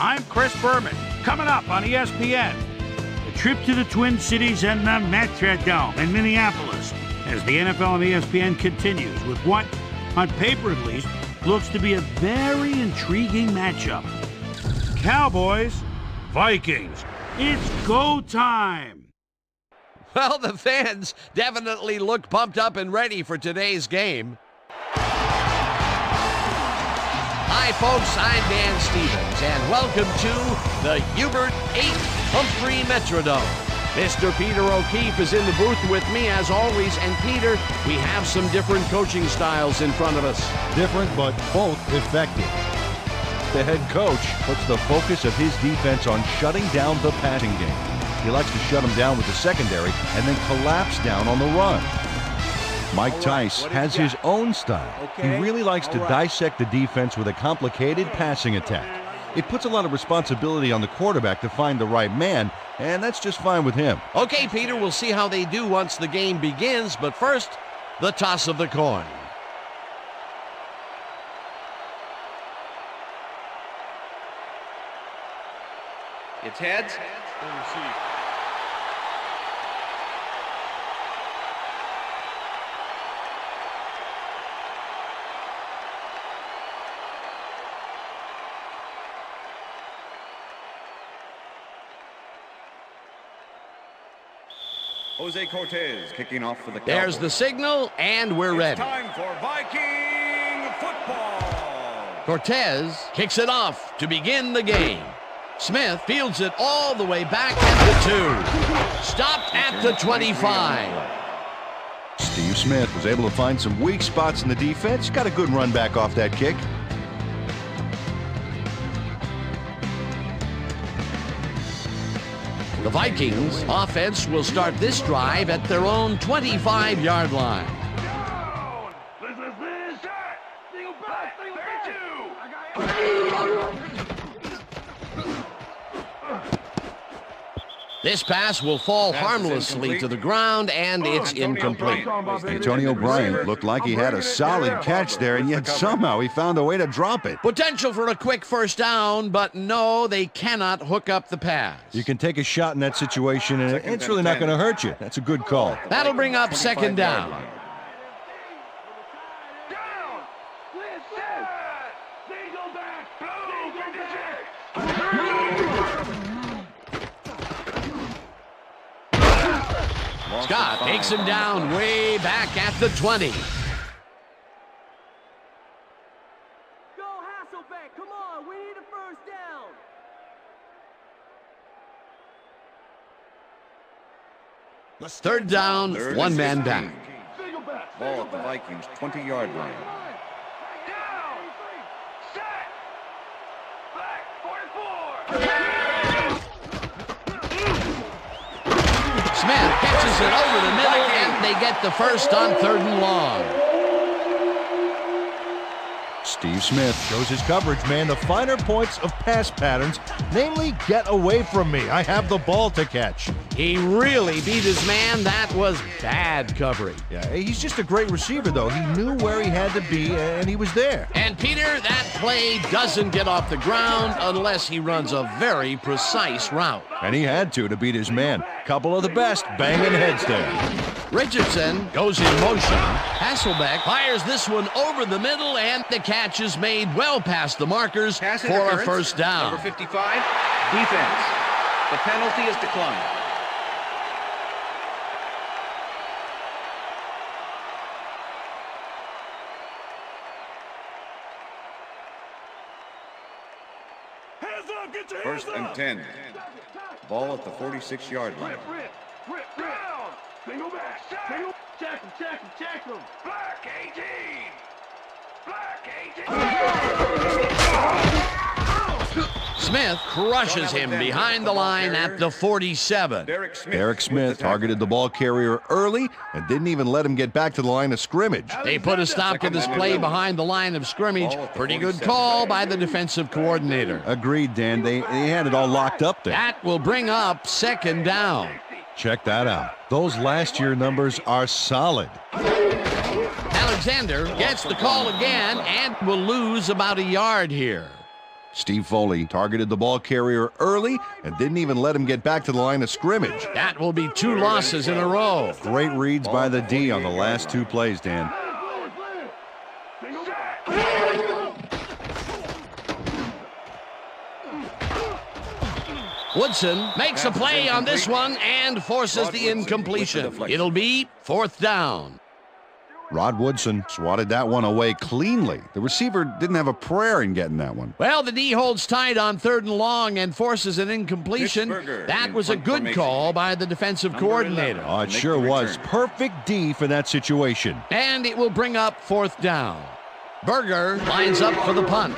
I'm Chris Berman. Coming up on ESPN, a trip to the Twin Cities and the Metrodome in Minneapolis as the NFL and ESPN continues with what, on paper at least, looks to be a very intriguing matchup. Cowboys Vikings. It's go time. Well, the fans definitely look pumped up and ready for today's game. Hi, folks. I'm Dan Stevens, and welcome to the Hubert H. Humphrey Metrodome. Mr. Peter O'Keefe is in the booth with me, as always. And, Peter, we have some different coaching styles in front of us. Different, but both effective. The head coach puts the focus of his defense on shutting down the passing game. He likes to shut them down with the secondary and then collapse down on the run. Mike Tice has his own style. He really likes to dissect the defense with a complicated passing attack. It puts a lot of responsibility on the quarterback to find the right man, and that's just fine with him. Okay, Peter, we'll see how they do once the game begins, but first, the toss of the coin. It's heads. Jose Cortez kicking off for the Cowboys. There's the signal, and we're ready. It's time for Viking football. Cortez kicks it off to begin the game. Smith fields it all the way back at the 2. Stopped at the 25. Steve Smith was able to find some weak spots in the defense. Got a good run back off that kick. The Vikings offense will start this drive at their own 25-yard line. This pass will fall harmlessly to the ground, and it's incomplete. Antonio Bryant looked like he had a solid catch there, and yet somehow he found a way to drop it. Potential for a quick first down, but no, they cannot hook up the pass. You can take a shot in that situation, and it's really not going to hurt you. That's a good call. That'll bring up second down. Scott takes him down way back at the 20. Go Hasselbeck, come on, we need a first down. Third down, one man back. Ball at the Vikings 20-yard line. Down, set, back, 44. Smith catches it over the middle, and they get the first on 3rd and long. Steve Smith shows his coverage man the finer points of pass patterns, namely, get away from me. I have the ball to catch. He really beat his man. That was bad coverage. Yeah, he's just a great receiver, though. He knew where he had to be, and he was there. And, Peter, that play doesn't get off the ground unless he runs a very precise route. And he had to beat his man. Couple of the best banging heads there. Richardson goes in motion. Hasselbeck fires this one over the middle, and the catch is made well past the markers for a first down. Number 55, defense. The penalty is declined. First and 10. Ball at the 46-yard line. Rip, down, single back, single, check him. Black 18. Smith crushes him behind the line at the 47. Derek Smith targeted the ball carrier early and didn't even let him get back to the line of scrimmage. They put a stop to this play behind the line of scrimmage. Pretty good call by the defensive coordinator. Agreed, Dan. They had it all locked up there. That will bring up second down. Check that out. Those last year numbers are solid. Alexander gets the call again and will lose about a yard here. Steve Foley targeted the ball carrier early and didn't even let him get back to the line of scrimmage. That will be 2 losses in a row. Great reads by the D on the last 2 plays, Dan. Woodson makes a play on this one and forces the incompletion. It'll be 4th down. Rod Woodson swatted that one away cleanly. The receiver didn't have a prayer in getting that one. Well, the D holds tight on 3rd and long and forces an incompletion. That was a good call by the defensive coordinator. Oh, it sure was. Perfect D for that situation. And it will bring up 4th down. Berger lines up for the punt.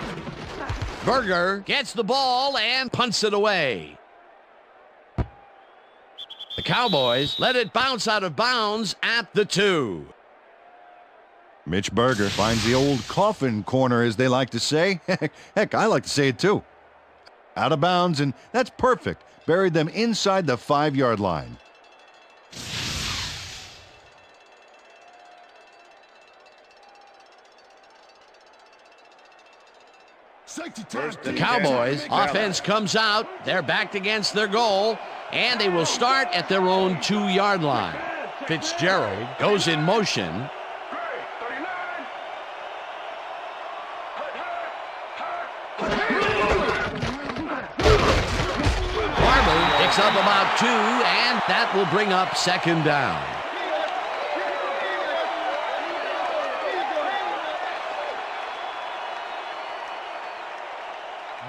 Berger gets the ball and punts it away. The Cowboys let it bounce out of bounds at the 2. Mitch Berger finds the old coffin corner, as they like to say. Heck, I like to say it too. Out of bounds, and that's perfect. Buried them inside the 5-yard line. The Cowboys offense comes out. They're backed against their goal, and they will start at their own 2-yard line. Fitzgerald goes in motion. Picks up about 2, and that will bring up 2nd down.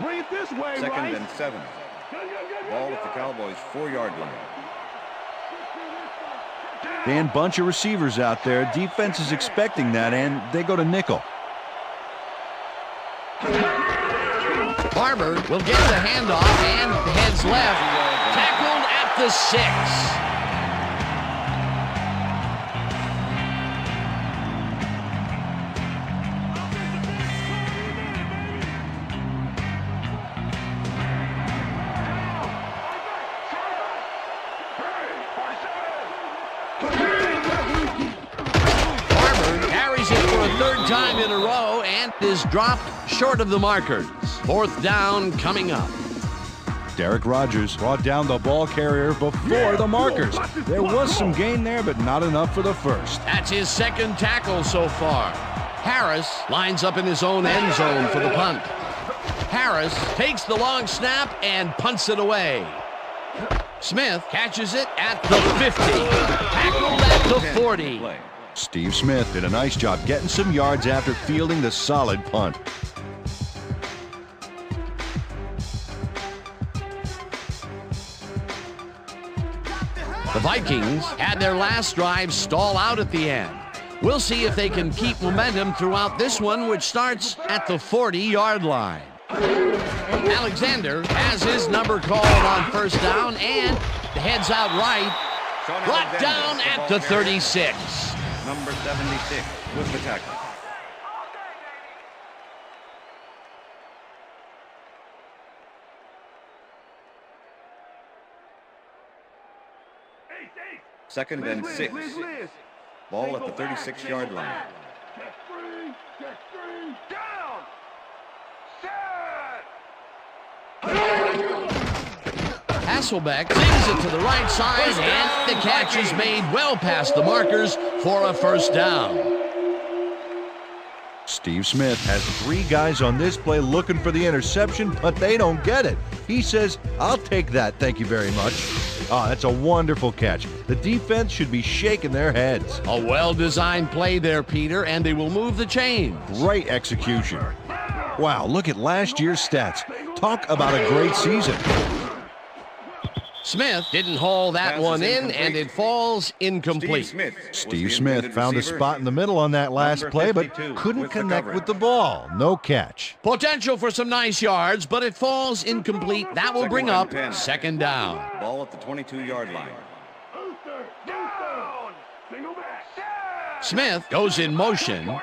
Bring it this way, 2nd and 7. Ball at the Cowboys' 4-yard line. Dan, bunch of receivers out there. Defense is expecting that, and they go to nickel. Barber will get the handoff and heads left. Tackled at the 6. Barber carries it for a 3rd time in a row and is dropped short of the markers. 4th down coming up. Derek Rogers brought down the ball carrier before the markers. There was some gain there, but not enough for the first. That's his 2nd tackle so far. Harris lines up in his own end zone for the punt. Harris takes the long snap and punts it away. Smith catches it at the 50. Tackled at the 40. Steve Smith did a nice job getting some yards after fielding the solid punt. The Vikings had their last drive stall out at the end. We'll see if they can keep momentum throughout this one, which starts at the 40-yard line. Alexander has his number called on 1st down and heads out right. Brought down at the 36. Number 76 with the tackle. Second and 6. Ball at the 36-yard line. Down. Hasselbeck sings it to the right side, and the catch is made well past the markers for a 1st down. Steve Smith has 3 guys on this play looking for the interception, but they don't get it. He says, "I'll take that, thank you very much." Oh, that's a wonderful catch. The defense should be shaking their heads. A well-designed play there, Peter, and they will move the chains. Great execution. Wow, look at last year's stats. Talk about a great season. Smith didn't haul that one in, and it falls incomplete. Steve Smith found a spot in the middle on that last play, but couldn't connect with the ball. No catch. Potential for some nice yards, but it falls incomplete. That will bring up 2nd down. Ball at the 22-yard line. Smith goes in motion.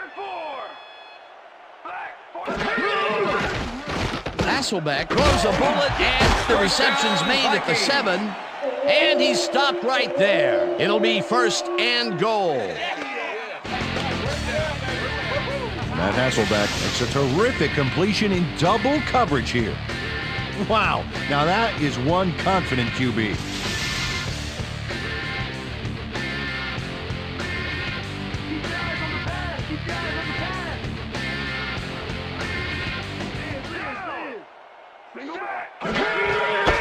Hasselbeck throws a bullet, and the reception's made at the 7, and he's stopped right there. It'll be 1st and goal. Matt Hasselbeck makes a terrific completion in double coverage here. Wow, now that is one confident QB.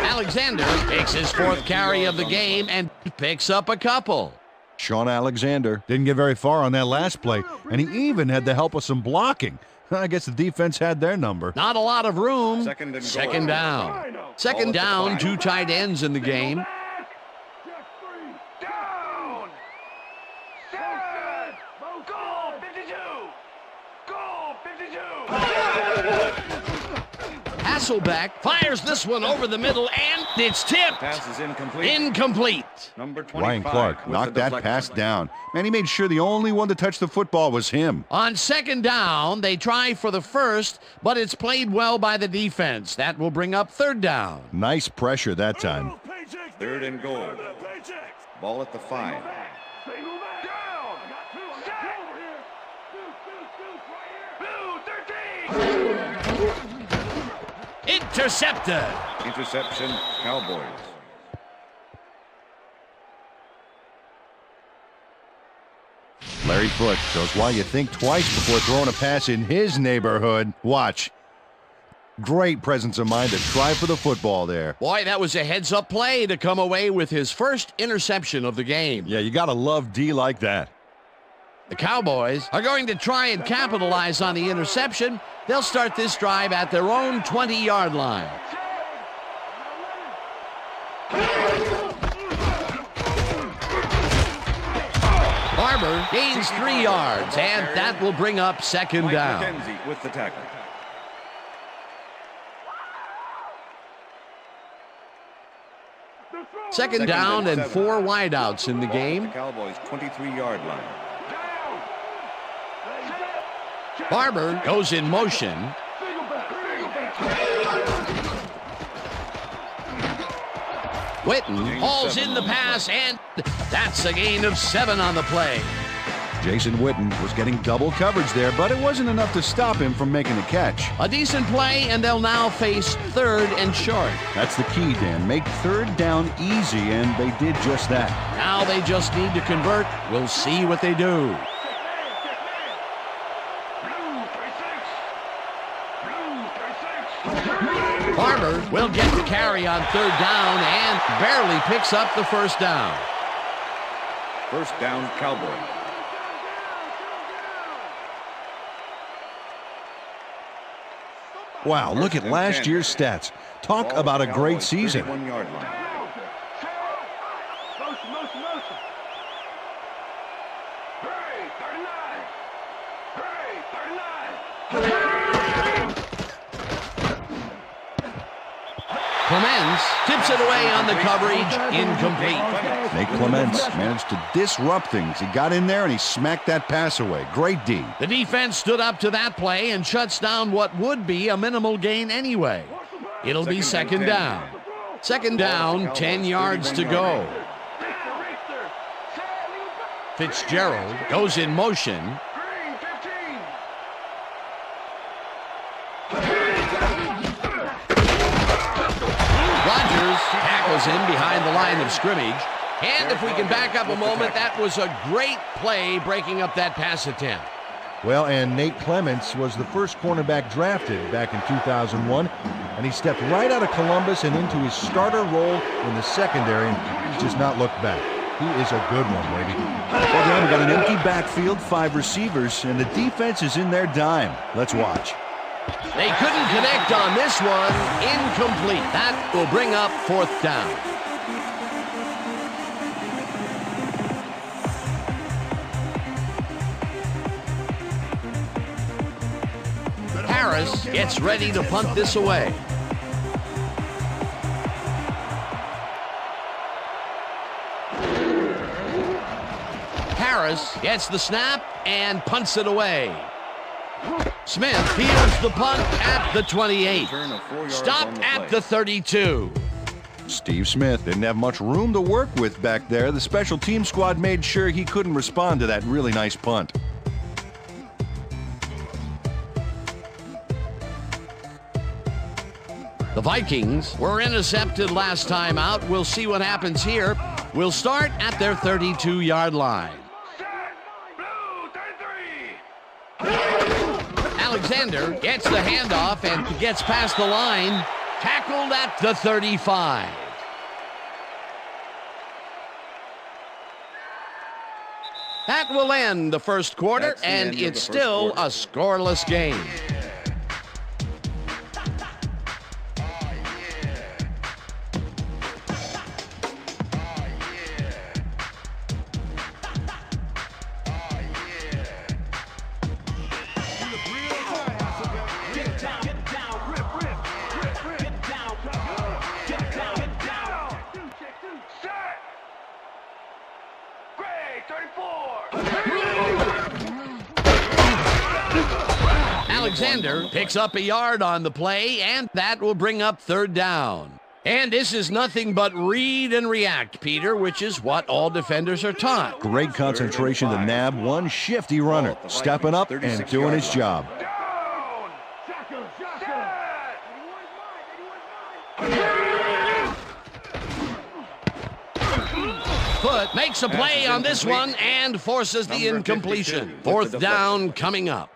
Alexander takes his fourth carry of the game and picks up a couple. Sean Alexander didn't get very far on that last play, and he even had the help of some blocking. I guess the defense had their number. Not a lot of room. Second and Second goal. down. Second down, two tight ends in the game. Down. Set. Goal 52. Goal 52. Hasselbeck fires this one over the middle, and it's tipped. Pass is incomplete. Incomplete. Number 25. Ryan Clark with knocked the that deflection. pass down. Man, he made sure the only one to touch the football was him. On second down, they try for the first, but it's played well by the defense. That will bring up third down. Nice pressure that time. Third and goal. Ball at the 5. Intercepted. Interception, Cowboys. Larry Foote shows why you think twice before throwing a pass in his neighborhood. Watch. Great presence of mind to try for the football there. Boy, that was a heads-up play to come away with his first interception of the game. Yeah, you gotta love D like that. The Cowboys are going to try and capitalize on the interception. They'll start this drive at their own 20-yard line. Barber gains 3 yards, and that will bring up second Mike down. McKenzie with the tackle. Second down and 4 wideouts in the Ball at game. The Cowboys 23-yard line. Barber goes in motion. Witten hauls in the pass, and that's a gain of 7 on the play. Jason Witten was getting double coverage there, but it wasn't enough to stop him from making the catch. A decent play, and they'll now face third and short. That's the key, Dan. Make third down easy, and they did just that. Now they just need to convert. We'll see what they do. Barber will get the carry on third down and barely picks up the first down. First down, Cowboys. Wow, look at last year's stats. Talk Ball about a at the great Cowboys season. 31-yard line. Clemens tips it away on the coverage, incomplete. Nate Clements managed to disrupt things. He got in there and he smacked that pass away. Great D. The defense stood up to that play and shuts down what would be a minimal gain anyway. It'll be second down. Second down, 10 yards to go. Fitzgerald goes in motion. Rodgers tackles him behind the line of scrimmage. And if we can back up a moment, that was a great play breaking up that pass attempt. Well, and Nate Clements was the first cornerback drafted back in 2001, and he stepped right out of Columbus and into his starter role in the secondary, and he's just not looked back. He is a good one, baby. Well, Dan, we got an empty backfield, 5 receivers, and the defense is in their dime. Let's watch. They couldn't connect on this one. Incomplete. That will bring up fourth down. Harris gets ready to punt this away. Harris gets the snap and punts it away. Smith fields the punt at the 28. Return of 4 yards on Stopped the at play. the 32. Steve Smith didn't have much room to work with back there. The special team squad made sure he couldn't respond to that really nice punt. The Vikings were intercepted last time out. We'll see what happens here. We'll start at their 32-yard line. Alexander gets the handoff and gets past the line. Tackled at the 35. That will end the first quarter, and it's still a scoreless game. Alexander picks up a yard on the play, and that will bring up third down. And this is nothing but read and react, Peter, which is what all defenders are taught. Great concentration to nab one shifty runner, stepping up and doing his job. Foot makes a play on this one and forces the incompletion. Fourth down coming up.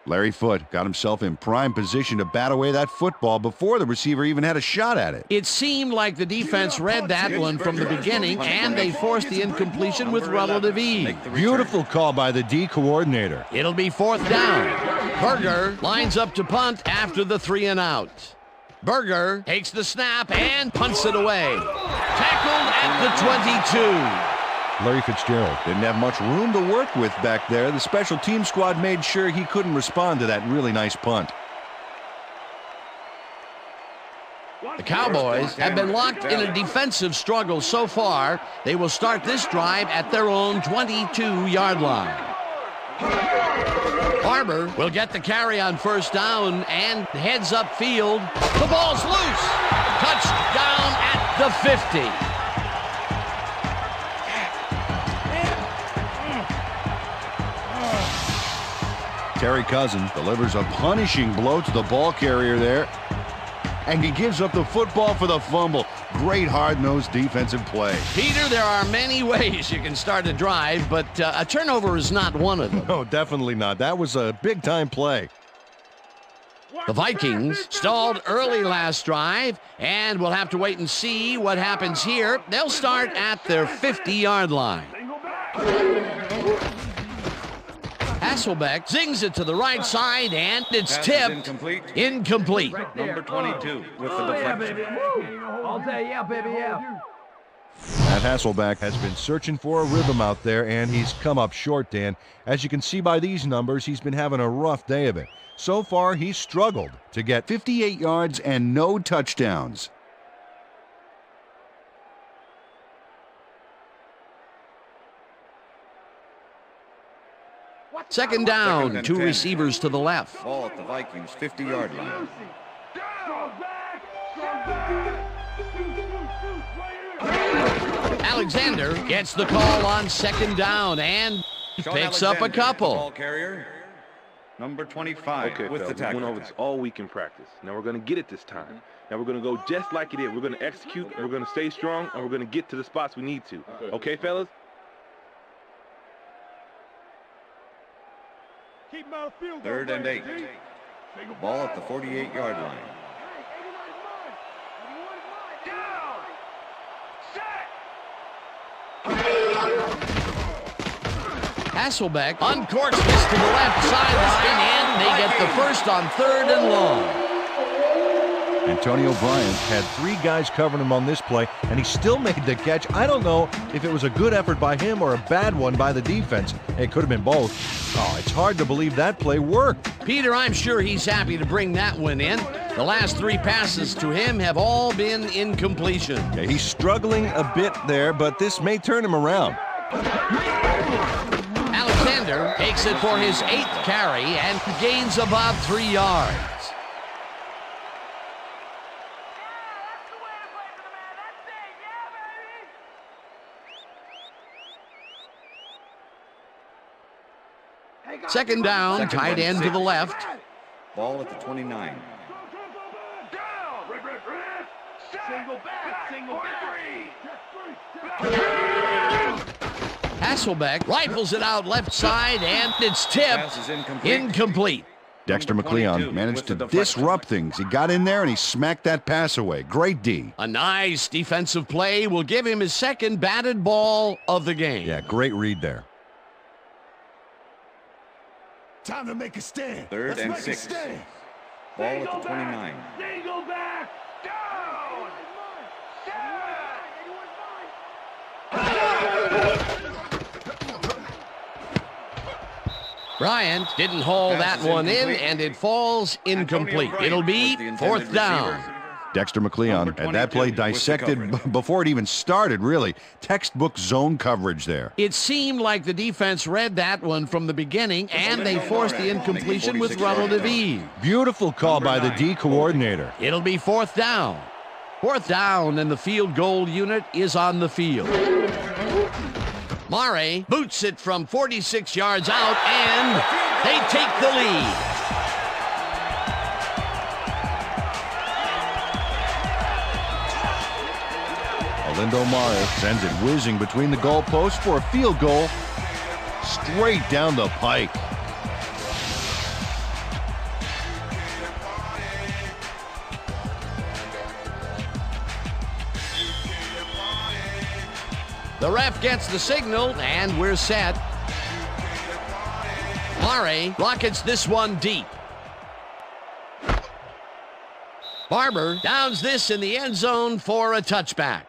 Larry Foote got himself in prime position to bat away that football before the receiver even had a shot at it. It seemed like the defense read that one from the beginning, and they forced the incompletion with relative ease. Beautiful call by the D coordinator. It'll be fourth down. Berger lines up to punt after the 3-and-out. Berger takes the snap and punts it away. Tackled at the 22. Larry Fitzgerald didn't have much room to work with back there. The special team squad made sure he couldn't respond to that really nice punt. The Cowboys have been locked in a defensive struggle so far. They will start this drive at their own 22-yard line. Barber will get the carry on first down and heads upfield. The ball's loose. Touchdown at the 50. Terry Cousins delivers a punishing blow to the ball carrier there, and he gives up the football for the fumble. Great hard-nosed defensive play. Peter, there are many ways you can start a drive, but a turnover is not one of them. No, definitely not. That was a big-time play. The Vikings stalled early last drive, and we'll have to wait and see what happens here. They'll start at their 50-yard line. Hasselbeck zings it to the right side, and it's tipped. Incomplete. Number 22 with the deflection. All day, yeah, baby, yeah. That Hasselbeck has been searching for a rhythm out there, and he's come up short, Dan. As you can see by these numbers, he's been having a rough day of it. So far, he's struggled to get 58 yards and no touchdowns. Second down, two receivers to the left. Ball at the Vikings' 50-yard line. Alexander gets the call on second down and picks up a couple. Ball carrier, number 25 Okay, with the fellas, we tackle. went over this all week in practice. Now we're going to get it this time. Now we're going to go just like it is. We're going to execute, we're going to stay strong, and we're going to get to the spots we need to. Okay, fellas? Third and 8. Ball at the 48-yard line. Hasselbeck uncorks this to the left sideline, and they get the first on third and long. Antonio Bryant had three guys covering him on this play, and he still made the catch. I don't know if it was a good effort by him or a bad one by the defense. It could have been both. Oh, it's hard to believe that play worked. Peter, I'm sure he's happy to bring that one in. The last three passes to him have all been incompletion. Yeah, he's struggling a bit there, but this may turn him around. Alexander takes it for his 8th carry and gains about 3 yards. Second down, tight end to the left. Ball at the 29. Single back. Single back. Hasselbeck rifles it out left side, and it's tipped. Pass is incomplete. Incomplete. Dexter Number McLeon 22 managed to with the deflection. disrupt things. He got in there and he smacked that pass away. Great D. A nice defensive play will give him his second batted ball of the game. Yeah, great read there. Time to make a stand. Third Let's and make a 6. stand. Ball at the 29. Single back. Down. Bryant didn't haul Pass that is one in, incomplete. and it falls incomplete. Antonio It'll Bryant be was the intended fourth down. receiver. Dexter McLeon Number had that play 22 with the dissected coverage. before it even started, really. Textbook zone coverage there. It seemed like the defense read that one from the beginning, and they forced the incompletion with relative ease. Beautiful call by the D coordinator. It'll be fourth down. Fourth down, and the field goal unit is on the field. Mare boots it from 46 yards out, and they take the lead. Alindo Mare sends it whizzing between the goalposts for a field goal straight down the pike. The ref gets the signal, and we're set. Mare rockets this one deep. Barber downs this in the end zone for a touchback.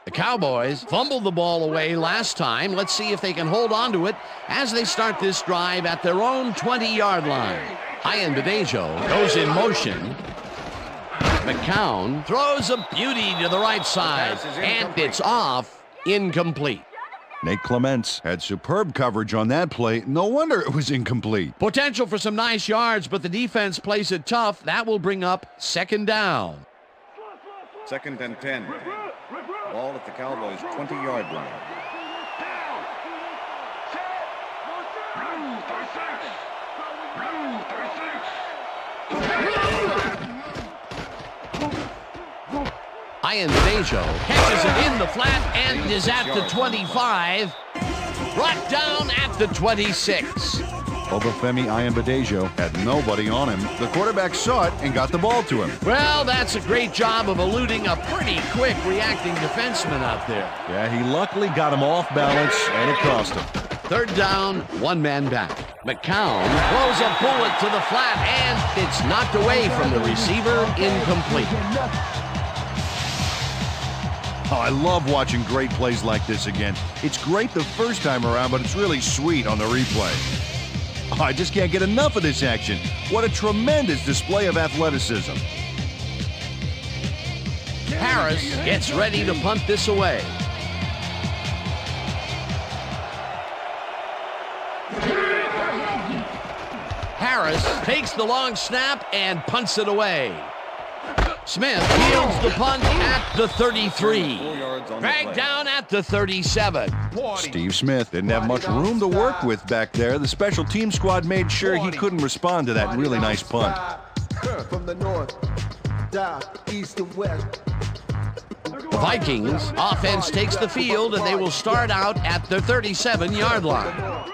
The Cowboys fumbled the ball away last time. Let's see if they can hold on to it as they start this drive at their own 20-yard line. Ian Badejo goes in motion. McCown throws a beauty to the right side, and it's off, incomplete. Nate Clements had superb coverage on that play. No wonder it was incomplete. Potential for some nice yards, but the defense plays it tough. That will bring up second down. Second and 10. Ball at the Cowboys' 20-yard line. Ian Badejo catches it in the flat and is at the 25. Brought down at the 26. Obafemi Badejo had nobody on him. The quarterback saw it and got the ball to him. Well, that's a great job of eluding a pretty quick reacting defenseman out there. Yeah, he luckily got him off balance, and it cost him. Third down, one man back. McCown throws a bullet to the flat, and it's knocked away from the receiver, incomplete. Oh, I love watching great plays like this again. It's great the first time around, but it's really sweet on the replay. Oh, I just can't get enough of this action. What a tremendous display of athleticism. Harris gets ready to punt this away. Harris takes the long snap and punts it away. Smith fields the punt at the 33. Dragged down at the 37. Steve Smith didn't have much room to work with back there. The special team squad made sure he couldn't respond to that really nice punt. From the north, south, east, and west. The Vikings offense takes the field, and they will start out at the 37-yard line.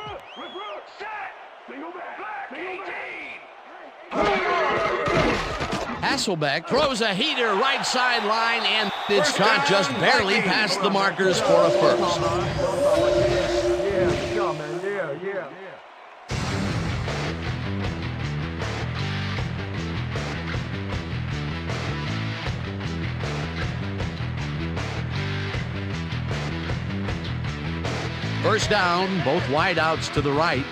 Hasselbeck throws a heater right sideline, and it's caught just barely past the markers for a first. First down, both wideouts to the right.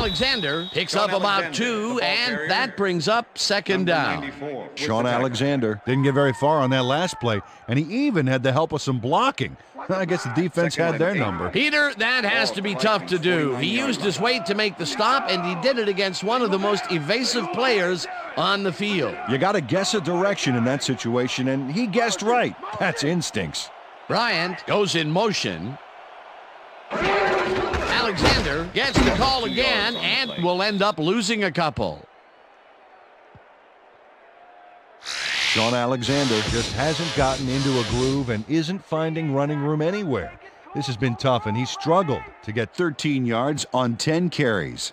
Alexander picks up about 2, and that brings up second down. Sean Alexander didn't get very far on that last play, and he even had the help of some blocking. I guess the defense had their number. Peter, that has to be tough to do. He used his weight to make the stop, and he did it against one of the most evasive players on the field. You got to guess a direction in that situation, and he guessed right. That's instincts. Bryant goes in motion. Alexander gets the call again and will end up losing a couple. Sean Alexander just hasn't gotten into a groove and isn't finding running room anywhere. This has been tough, and he struggled to get 13 yards on 10 carries.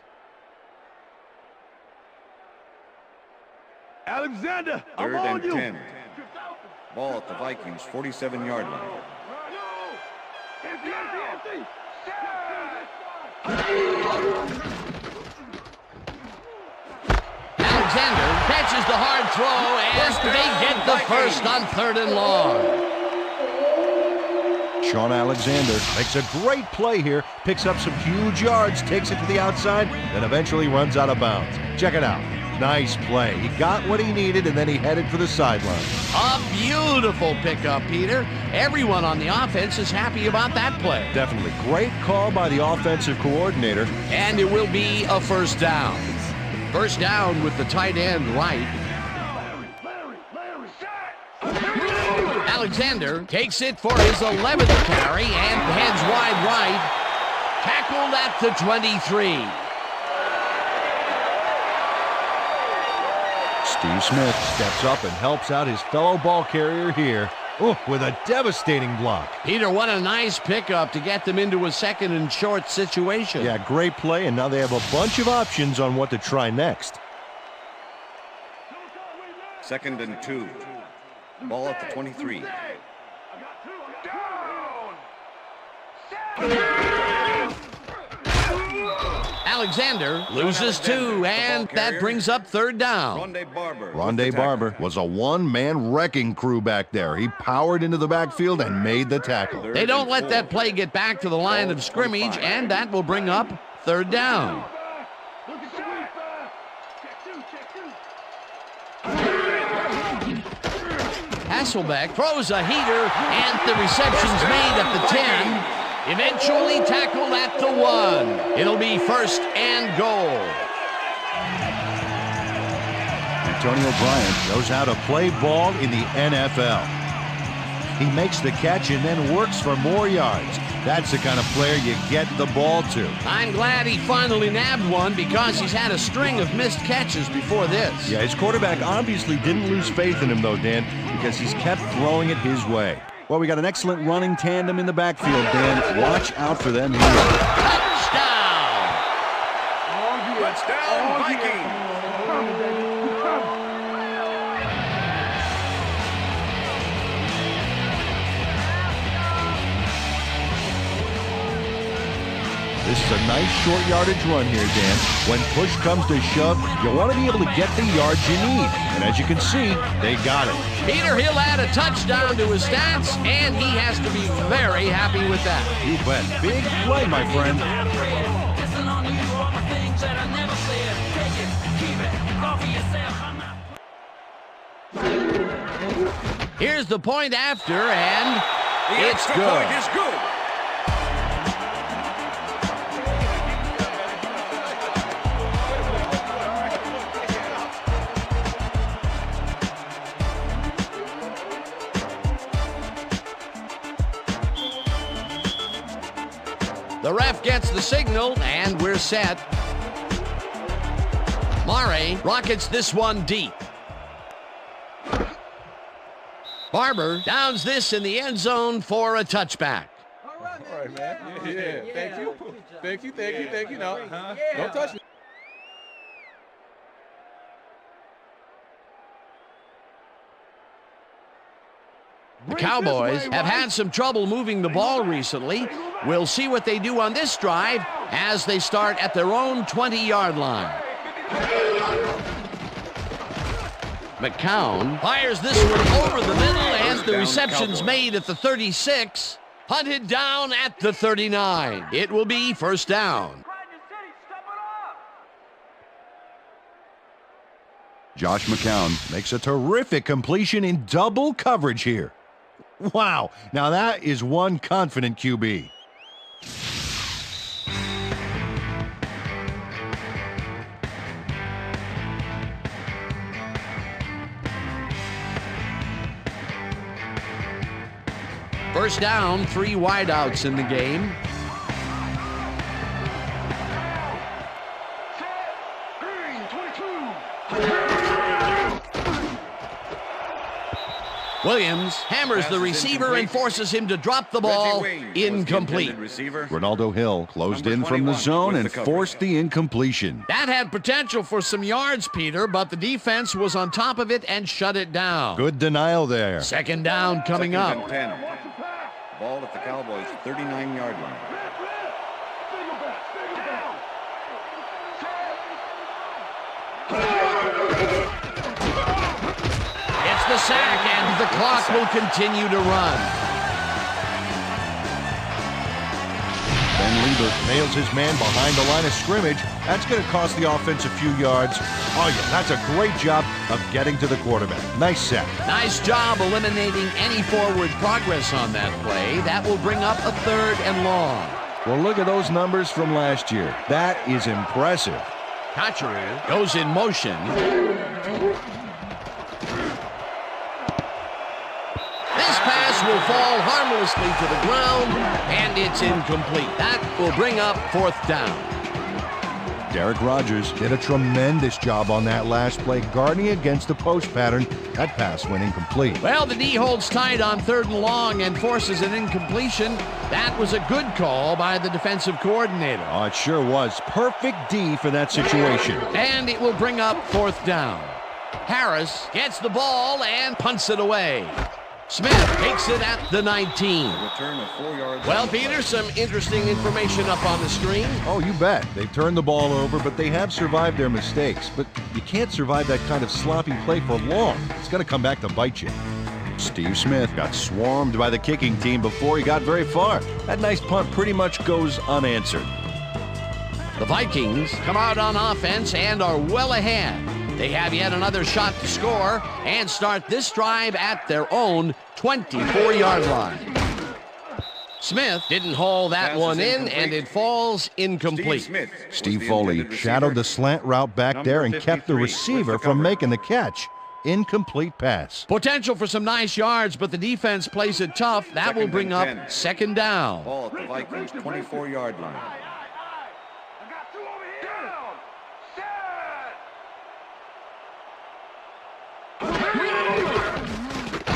Alexander, Third I'm on and you. 10. Ball at the Vikings' 47-yard line. Alexander catches the hard throw, and they get the first on 3rd and long. Sean Alexander makes a great play here, picks up some huge yards, takes it to the outside, then eventually runs out of bounds. Check it out. Nice play. He got what he needed, and then he headed for the sideline. A beautiful pickup, Peter. Everyone on the offense is happy about that play. Definitely great call by the offensive coordinator. And it will be a first down. First down with the tight end right. Alexander takes it for his 11th carry and heads wide right. Tackled at the 23. Steve Smith steps up and helps out his fellow ball carrier here. With a devastating block. Peter, what a nice pickup to get them into a second and short situation. Yeah, great play, and now they have a bunch of options on what to try next. 2nd and 2. Ball at the 23. Alexander loses 2, and that brings up 3rd down. Rondé Barber was a one-man wrecking crew back there. He powered into the backfield and made the tackle. They don't let that play get back to the line of scrimmage, and that will bring up 3rd down. Hasselbeck throws a heater, and the reception's made at the 10. Eventually tackled at the 1. It'll be 1st and goal. Antonio Bryant knows how to play ball in the NFL. He makes the catch and then works for more yards. That's the kind of player you get the ball to. I'm glad he finally nabbed one because he's had a string of missed catches before this. Yeah, his quarterback obviously didn't lose faith in him, though, Dan, because he's kept throwing it his way. Well, we got an excellent running tandem in the backfield, Dan. Watch out for them here. Touchdown! Touchdown, Vikings! This is a nice short yardage run here, Dan. When push comes to shove, you want to be able to get the yards you need. And as you can see, they got it. Peter, he'll add a touchdown to his stats, and he has to be very happy with that. You bet. Big play, my friend. Here's the point after, and it's The good. point is good. The ref gets the signal, and we're set. Mare rockets this one deep. Barber downs this in the end zone for a touchback. All right, man. Yeah. Thank you. Thank you. No, don't touch me. The Cowboys have had some trouble moving the ball recently. We'll see what they do on this drive as they start at their own 20-yard line. McCown fires this one over the middle, and the reception's made at the 36. Hunted down at the 39. It will be 1st down. Josh McCown makes a terrific completion in double coverage here. Wow, now that is one confident QB. First down, 3 wideouts in the game. Williams hammers the receiver and forces him to drop the ball. Incomplete. Ronaldo Hill closed in from the zone and forced the incompletion. That had potential for some yards, Peter, but the defense was on top of it and shut it down. Good denial there. Second down coming up. Second and 10. Ball at the Cowboys' 39-yard line. It's the sack, and the clock will continue to run. Ben Lieber nails his man behind the line of scrimmage. That's going to cost the offense a few yards. Oh, yeah, that's a great job of getting to the quarterback. Nice sack. Nice job eliminating any forward progress on that play. That will bring up a 3rd and long. Well, look at those numbers from last year. That is impressive. Kacheru goes in motion. This pass will fall harmlessly to the ground, and it's incomplete. That will bring up 4th down. Derek Rogers did a tremendous job on that last play, guarding against the post pattern. That pass went incomplete. Well, the D holds tight on 3rd and long and forces an incompletion. That was a good call by the defensive coordinator. Oh, it sure was. Perfect D for that situation. And it will bring up 4th down. Harris gets the ball and punts it away. Smith takes it at the 19. Return of 4 yards. Well, Peter, some interesting information up on the screen. Oh, you bet. They've turned the ball over, but they have survived their mistakes. But you can't survive that kind of sloppy play for long. It's going to come back to bite you. Steve Smith got swarmed by the kicking team before he got very far. That nice punt pretty much goes unanswered. The Vikings come out on offense and are well ahead. They have yet another shot to score and start this drive at their own 24-yard line. Smith didn't haul that one in, and it falls incomplete. Steve Foley shadowed the slant route back there and kept the receiver from making the catch. Incomplete pass. Potential for some nice yards, but the defense plays it tough. That will bring up 2nd down. Ball at the Vikings' 24-yard line.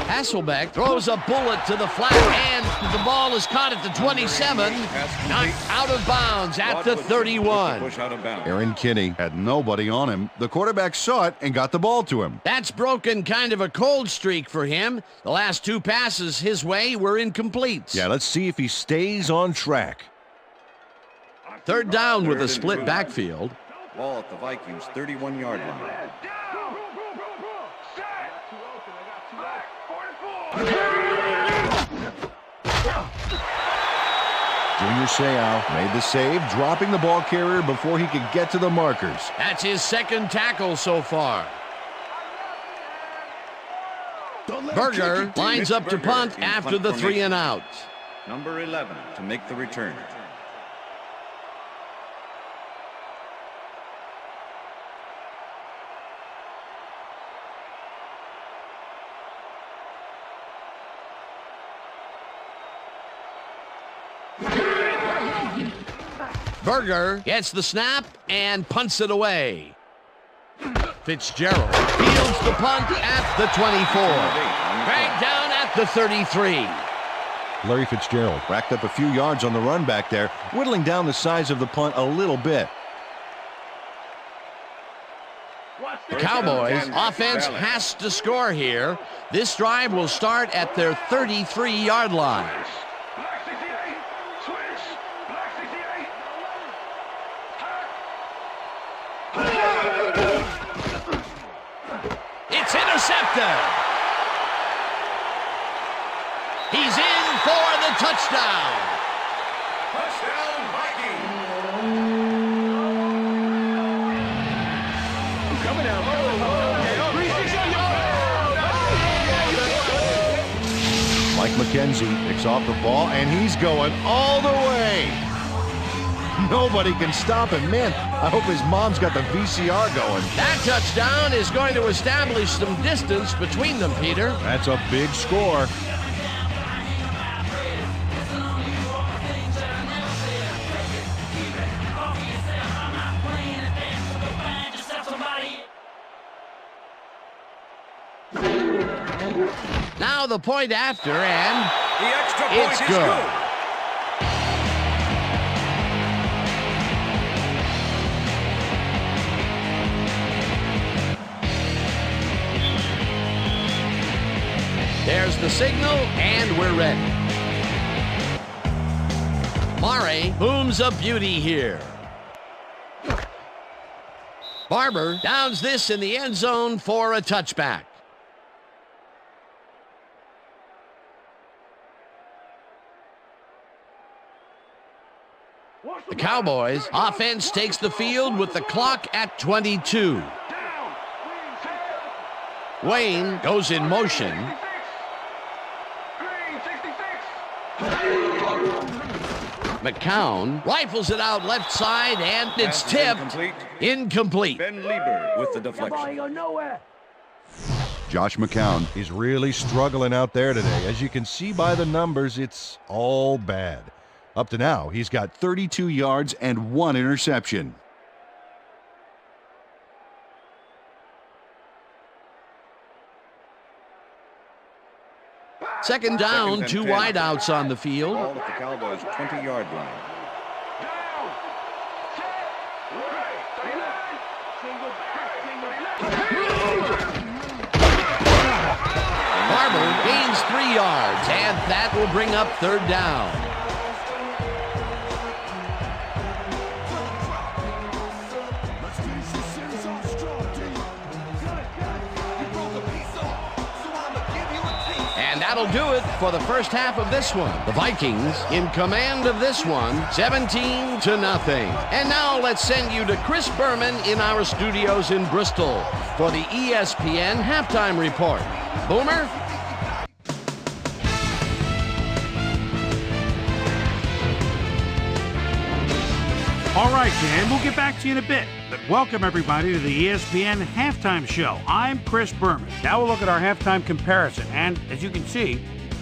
Hasselbeck throws a bullet to the flat, and the ball is caught at the 27, knocked out of bounds at the 31. Aaron Kinney had nobody on him. The quarterback saw it and got the ball to him. That's broken kind of a cold streak for him. The last 2 passes his way were incomplete. Yeah, let's see if he stays on track. 3rd down with a split backfield. Ball at the Vikings' 31-yard line. Junior Seau made the save, dropping the ball carrier before he could get to the markers. That's his 2nd tackle so far. Berger lines up to punt after the 3 and out. Number 11 to make the return. Berger gets the snap and punts it away. Fitzgerald fields the punt at the 24. Dragged down at the 33. Larry Fitzgerald racked up a few yards on the run back there, whittling down the size of the punt a little bit. The Cowboys offense has to score here. This drive will start at their 33-yard line. It's intercepted. He's in for the touchdown. Touchdown, Vikings. Coming out. McKenzie picks off the ball, and he's going all the way. Nobody can stop him. Man, I hope his mom's got the VCR going. That touchdown is going to establish some distance between them, Peter. That's a big score. Now the point after, and The extra point it's is good. There's the signal, and we're ready. Mare booms a beauty here. Barber downs this in the end zone for a touchback. The Cowboys offense takes the field with the clock at 22. Wayne goes in motion. McCown rifles it out left side, and it's Pass is tipped. Incomplete. Ben Lieber with the deflection. Josh McCown is really struggling out there today. As you can see by the numbers, it's all bad. Up to now, he's got 32 yards and 1 interception. Second down, 2 wideouts on the field. Ball at the Cowboys' 20-yard line. Barber gains 3 yards, and that will bring up third down. And that'll do it for the first half of this one. The Vikings in command of this one, 17-0. And now let's send you to Chris Berman in our studios in Bristol for the ESPN halftime report. Boomer? All right, Dan, we'll get back to you in a bit. But welcome, everybody, to the ESPN Halftime Show. I'm Chris Berman. Now we'll look at our halftime comparison. And as you can see,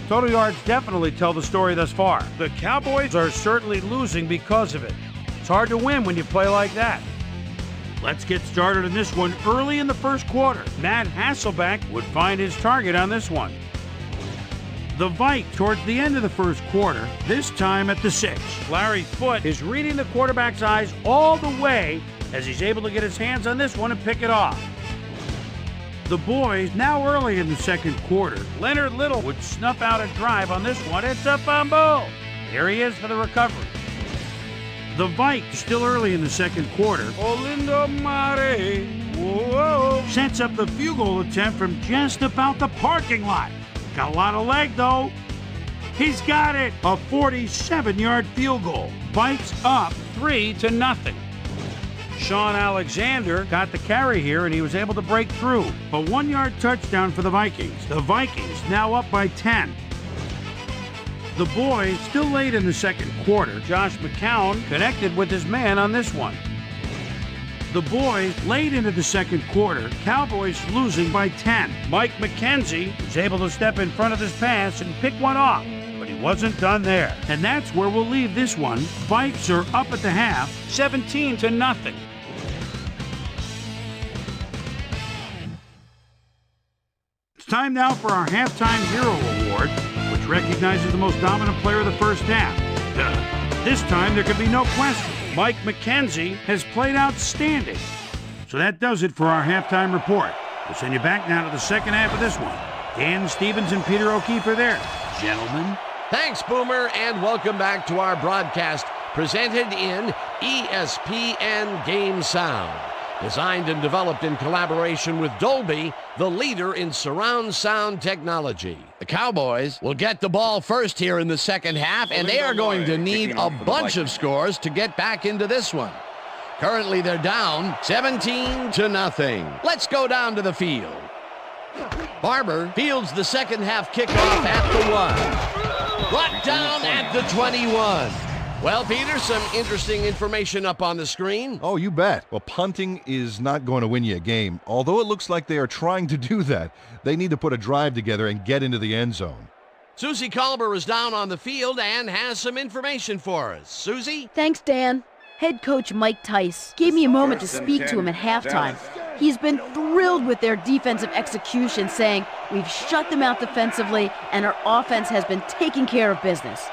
total yards definitely tell the story thus far. The Cowboys are certainly losing because of it. It's hard to win when you play like that. Let's get started in this one early in the first quarter. Matt Hasselbeck would find his target on this one. The Vikes towards the end of the first quarter, this time at the 6. Larry Foote is reading the quarterback's eyes all the way as he's able to get his hands on this one and pick it off. The boys, now early in the second quarter, Leonard Little would snuff out a drive on this one. It's a fumble. There he is for the recovery. The Vikes, still early in the second quarter, Olindo Mare sets up the field goal attempt from just about the parking lot. Got a lot of leg, though. He's got it. A 47-yard field goal. Vikes up 3-0. Sean Alexander got the carry here, and he was able to break through. A 1-yard touchdown for the Vikings. The Vikings now up by 10. The boys, still late in the second quarter, Josh McCown connected with his man on this one. The boys, late into the second quarter, Cowboys losing by 10. Mike McKenzie was able to step in front of this pass and pick one off, but he wasn't done there. And that's where we'll leave this one. Vikes are up at the half, 17-0. It's time now for our Halftime Hero Award, which recognizes the most dominant player of the first half. This time there can be no question. Mike McKenzie has played outstanding. So that does it for our halftime report. We'll send you back now to the second half of this one. Dan Stevens and Peter O'Keefe are there. Gentlemen. Thanks, Boomer, and welcome back to our broadcast presented in ESPN Game Sound. Designed and developed in collaboration with Dolby, the leader in surround sound technology. The Cowboys will get the ball first here in the second half, and they are going to need a bunch of scores to get back into this one. Currently, they're down 17-0. Let's go down to the field. Barber fields the second half kickoff at the 1. Brought down at the 21. Well, Peter, some interesting information up on the screen. Oh, you bet. Well, punting is not going to win you a game. Although it looks like they are trying to do that, they need to put a drive together and get into the end zone. Susie Culber is down on the field and has some information for us. Susie? Thanks, Dan. Head coach Mike Tice gave me a moment to speak to him at halftime. He's been thrilled with their defensive execution, saying, "We've shut them out defensively, and our offense has been taking care of business.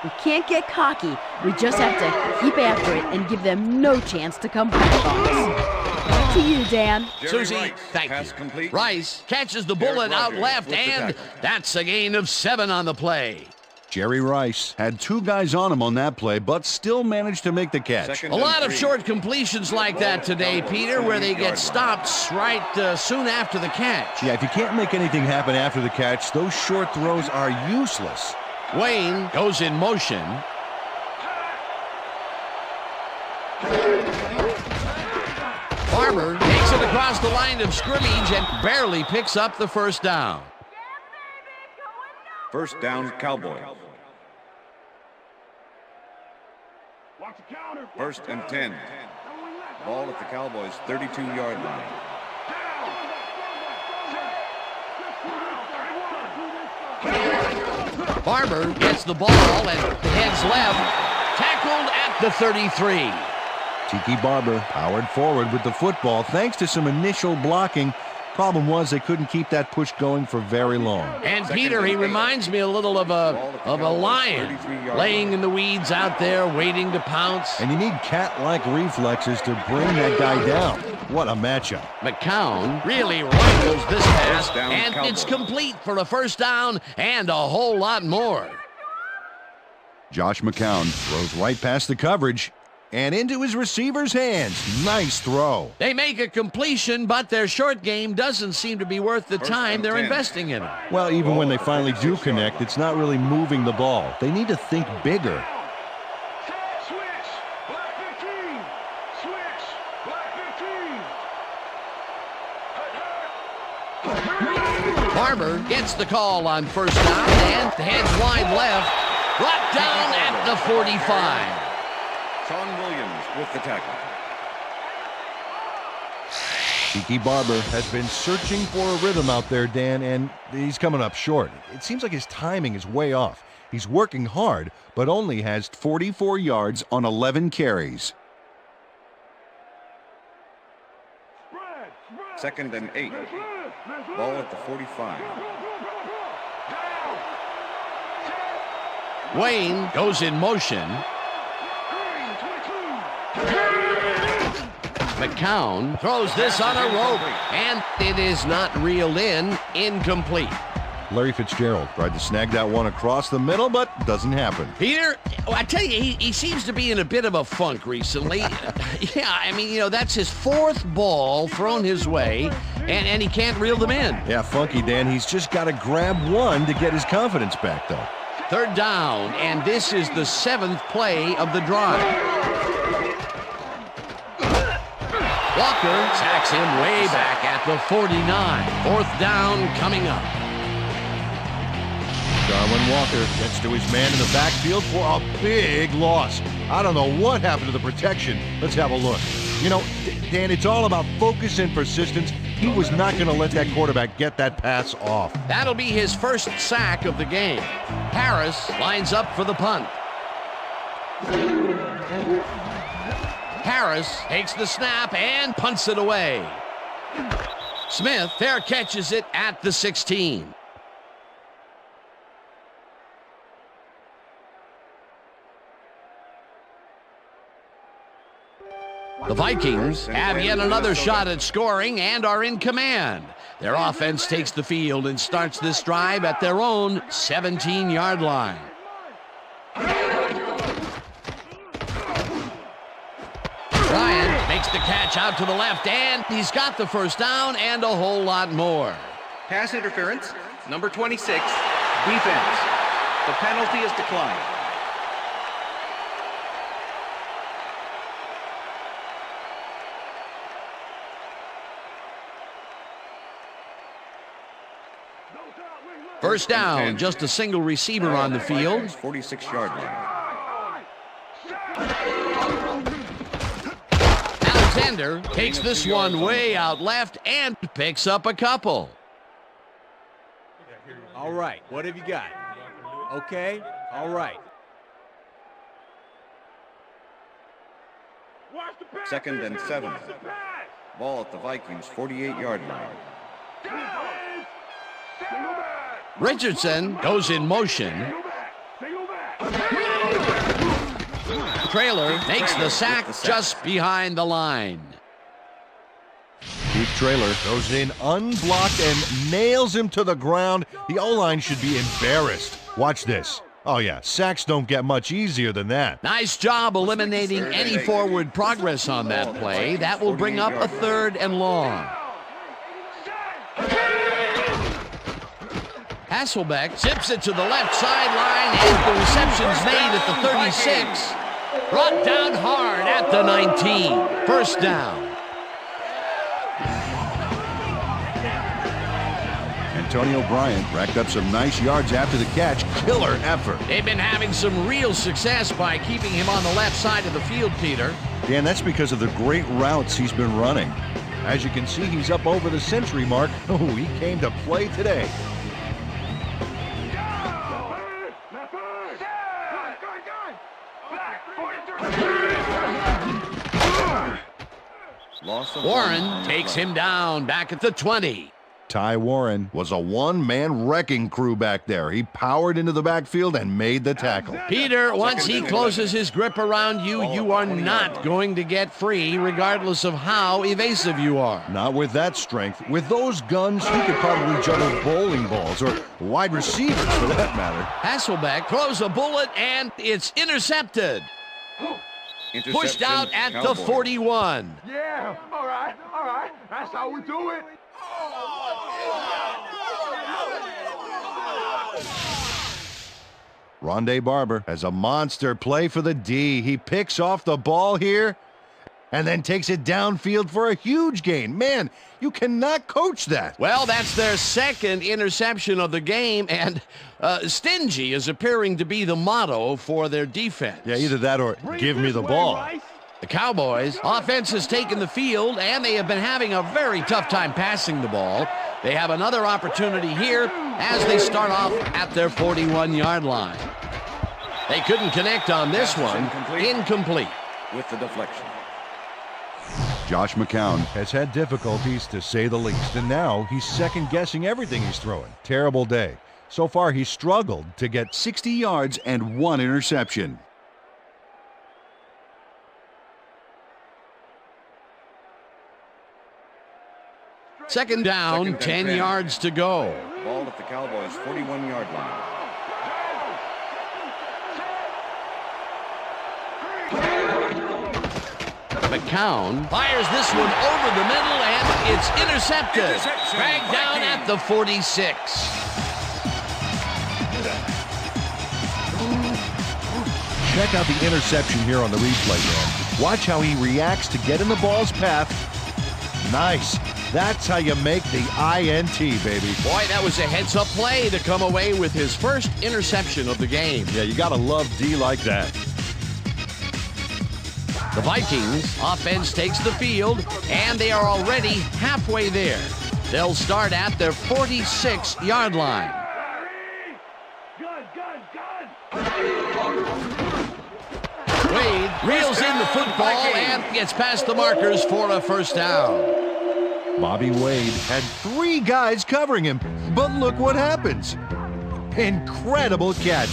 We can't get cocky. We just have to keep after it and give them no chance to come back on us." Back to you, Dan. Susie, thank you. Rice catches the bullet out left, and that's a gain of 7 on the play. Jerry Rice had 2 guys on him on that play, but still managed to make the catch. A lot of short completions like that today, Peter, where they get stopped right soon after the catch. Yeah, if you can't make anything happen after the catch, those short throws are useless. Wayne goes in motion. Farmer takes it across the line of scrimmage and barely picks up the first down. First down, Cowboys. First and 10. Ball at the Cowboys' 32-yard line. Farmer gets the ball and heads left. Tackled at the 33. Tiki Barber powered forward with the football thanks to some initial blocking. Problem was they couldn't keep that push going for very long. And Peter, he reminds me a little of a lion laying in the weeds out there waiting to pounce. And you need cat-like reflexes to bring that guy down. What a matchup. McCown really rifles this pass, and it's complete for a first down and a whole lot more. Josh McCown throws right past the coverage and into his receiver's hands. Nice throw. They make a completion, but their short game doesn't seem to be worth the time they're investing in it. Well, even when they finally do connect, it's not really moving the ball. They need to think bigger. Farmer gets the call on first down and heads wide left. Brought down at the 45. Sean Williams with the tackle. Tiki Barber has been searching for a rhythm out there, Dan, and he's coming up short. It seems like his timing is way off. He's working hard, but only has 44 yards on 11 carries. Second and 8. Ball at the 45. Wayne goes in motion. McCown throws this on a rope, and it is not reeled in. Incomplete. Larry Fitzgerald tried to snag that one across the middle, but doesn't happen. Peter, I tell you, he seems to be in a bit of a funk recently. Yeah, I mean, that's his 4th ball thrown his way, and he can't reel them in. Yeah, funky, Dan. He's just got to grab one to get his confidence back, though. Third down, and this is the 7th play of the drive. Walker sacks him way back at the 49. 4th down coming up. Darwin Walker gets to his man in the backfield for a big loss. I don't know what happened to the protection. Let's have a look. Dan, it's all about focus and persistence. He was not going to let that quarterback get that pass off. That'll be his first sack of the game. Harris lines up for the punt. Harris takes the snap and punts it away. Smith fair catches it at the 16. The Vikings have yet another shot at scoring and are in command. Their offense takes the field and starts this drive at their own 17-yard line. Bryant makes the catch out to the left, and he's got the first down and a whole lot more. Pass interference, number 26, defense. The penalty is declined. First down, just a single receiver on the field. 46-yard line. Alexander takes this one way out left and picks up a couple. All right, what have you got? Okay, all right. 2nd and 7. Ball at the Vikings 48-yard line. Richardson goes in motion. Traylor makes the sack just behind the line. Keith Traylor goes in unblocked and nails him to the ground. The O-line should be embarrassed. Watch this. Oh yeah, sacks don't get much easier than that. Nice job eliminating any forward progress on that play. That will bring up a 3rd and long. Hasselbeck zips it to the left sideline, and the reception's made at the 36. Brought down hard at the 19. First down. Antonio Bryant racked up some nice yards after the catch. Killer effort. They've been having some real success by keeping him on the left side of the field, Peter. Dan, that's because of the great routes he's been running. As you can see, he's up over the century mark. Oh, he came to play today. Warren takes him down back at the 20. Ty Warren was a one-man wrecking crew back there. He powered into the backfield and made the tackle. Peter, once he closes his grip around you, you are not going to get free, regardless of how evasive you are. Not with that strength. With those guns, he could probably juggle bowling balls, or wide receivers for that matter. Hasselbeck throws a bullet, and it's intercepted. Pushed out at the 41. Yeah, all right. That's how we do it. Rondé Barber has a monster play for the D. He picks off the ball here and then takes it downfield for a huge gain. Man, you cannot coach that. Well, that's their 2nd interception of the game, and stingy is appearing to be the motto for their defense. Yeah, either that or give me the ball. The Cowboys offense has taken the field, and they have been having a very tough time passing the ball. They have another opportunity here as they start off at their 41-yard line. They couldn't connect on this one. Incomplete. With the deflection. Josh McCown has had difficulties, to say the least, and now he's second-guessing everything he's throwing. Terrible day. So far, he's struggled to get 60 yards and 1 interception. Second down, 10 yards to go. Ball at the Cowboys' 41-yard line. McCown fires this one over the middle, and it's intercepted. Dragged down at the 46. Check out the interception here on the replay, man. Watch how he reacts to get in the ball's path. Nice. That's how you make the INT, baby. Boy, that was a heads-up play to come away with his first interception of the game. Yeah, you gotta love D like that. The Vikings offense takes the field, and they are already halfway there. They'll start at their 46-yard line. Wade reels in the football and gets past the markers for a first down. Bobby Wade had 3 guys covering him, but look what happens. Incredible catch.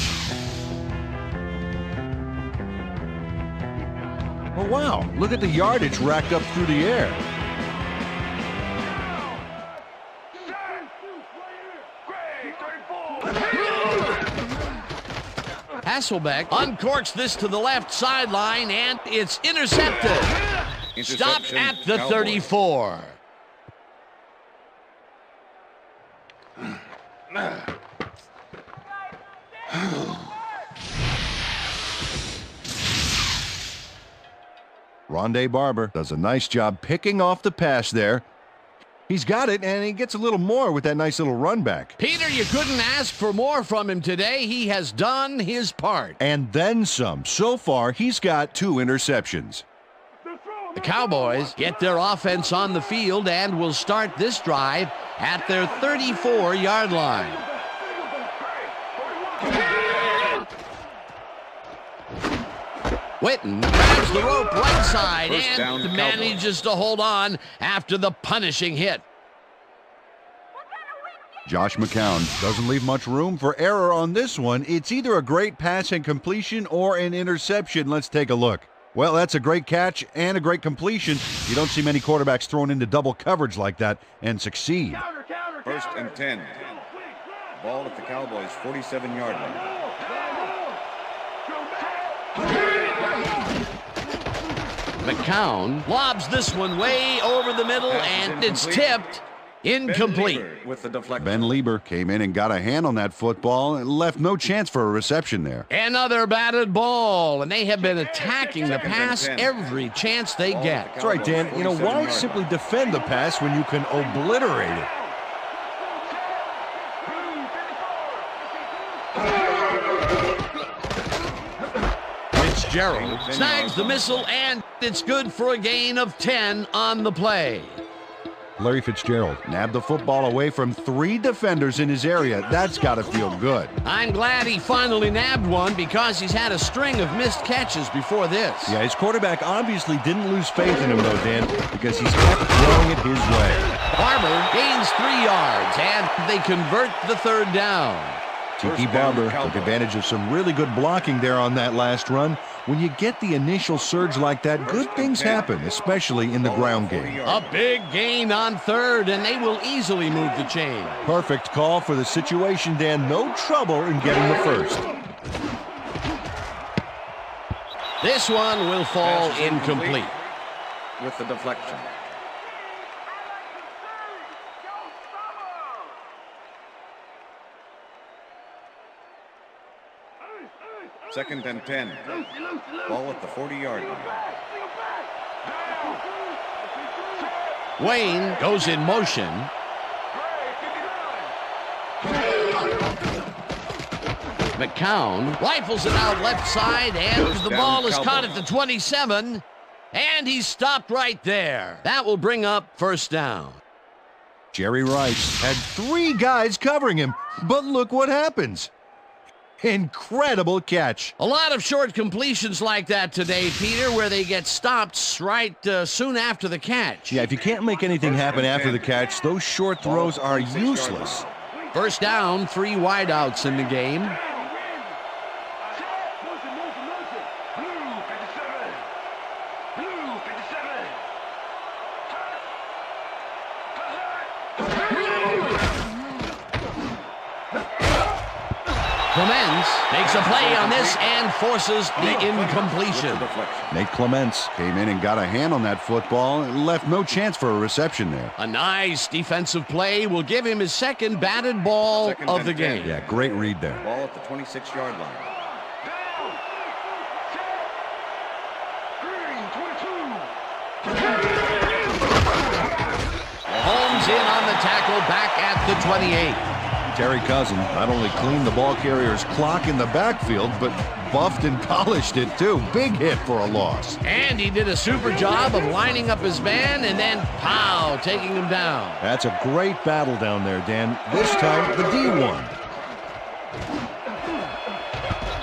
Oh, wow. Look at the yardage racked up through the air. Hasselbeck uncorks this to the left sideline, and it's intercepted. Stopped at the 34. Rondé Barber does a nice job picking off the pass there. He's got it, and he gets a little more with that nice little run back. Peter, you couldn't ask for more from him today. He has done his part. And then some. So far, he's got 2 interceptions. The Cowboys get their offense on the field and will start this drive at their 34-yard line. Witten grabs the rope right side and manages to hold on after the punishing hit. Josh McCown doesn't leave much room for error on this one. It's either a great pass and completion or an interception. Let's take a look. Well, that's a great catch and a great completion. You don't see many quarterbacks thrown into double coverage like that and succeed. First and 10. Ball at the Cowboys' 47-yard line. McCown lobs this one way over the middle, and it's tipped. Incomplete. With the deflection. Ben Lieber came in and got a hand on that football and left no chance for a reception there. Another batted ball, and they have been attacking the pass every chance they get. That's right, Dan. You know, why simply defend the pass when you can obliterate it? Fitzgerald snags the missile, and it's good for a gain of 10 on the play. Larry Fitzgerald nabbed the football away from 3 defenders in his area. That's got to feel good. I'm glad he finally nabbed one because he's had a string of missed catches before this. Yeah, his quarterback obviously didn't lose faith in him, though, Dan, because he's kept throwing it his way. Barber gains 3 yards, and they convert the 3rd down. Tiki Barber took advantage of some really good blocking there on that last run. When you get the initial surge like that, good things happen, especially in the ground game. A big gain on 3rd, and they will easily move the chain. Perfect call for the situation, Dan. No trouble in getting the first. This one will fall incomplete. With the deflection. Second and 10. Ball at the 40-yard line. Wayne goes in motion. McCown rifles it out left side, and the ball is caught at the 27, and he's stopped right there. That will bring up 1st down. Jerry Rice had 3 guys covering him, but look what happens. Incredible catch. A lot of short completions like that today, Peter, where they get stopped right soon after the catch. Yeah, if you can't make anything happen after the catch, those short throws are useless. 1st down, 3 wideouts in the game. Clements makes a play on this and forces the incompletion. Nate Clements came in and got a hand on that football and left no chance for a reception there. A nice defensive play will give him his 2nd batted ball of the game. Yeah, great read there. Ball at the 26-yard line. Holmes in on the tackle back at the 28. Terry Cousin not only cleaned the ball carrier's clock in the backfield, but buffed and polished it too. Big hit for a loss. And he did a super job of lining up his man and then, pow, taking him down. That's a great battle down there, Dan. This time, the D won.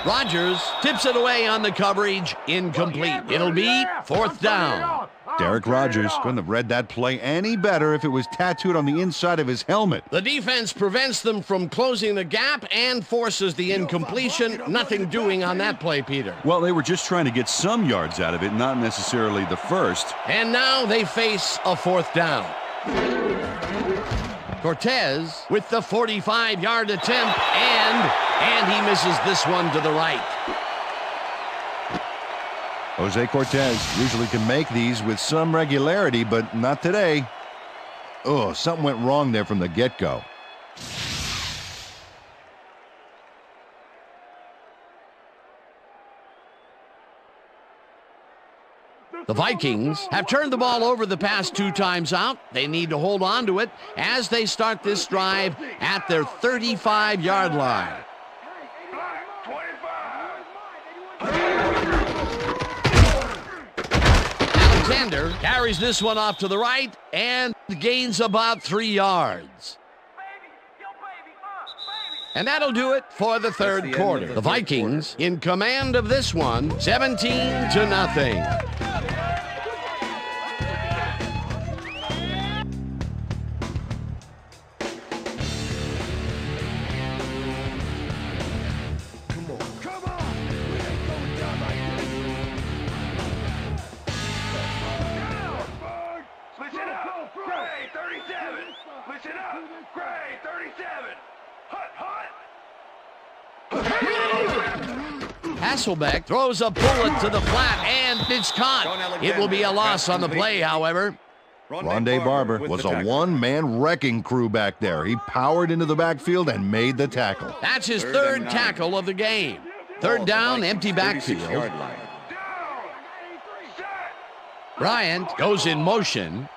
Rodgers tips it away on the coverage. Incomplete. It'll be 4th down. Derek Rodgers couldn't have read that play any better if it was tattooed on the inside of his helmet. The defense prevents them from closing the gap and forces the incompletion. Nothing doing on that play, Peter. Well, they were just trying to get some yards out of it, not necessarily the first. And now they face a 4th down. Cortez with the 45-yard attempt, and he misses this one to the right. Jose Cortez usually can make these with some regularity, but not today. Oh, something went wrong there from the get-go. The Vikings have turned the ball over the past 2 times out. They need to hold on to it as they start this drive at their 35-yard line. Alexander carries this one off to the right and gains about 3 yards. And that'll do it for the third quarter. The Vikings in command of this one, 17-0. Hasselbeck throws a bullet to the flat, and it's caught. It will be a loss on the play, however. Rondé Barber was a one-man wrecking crew back there. He powered into the backfield and made the tackle. That's his third tackle of the game. Third down, empty backfield. Bryant goes in motion.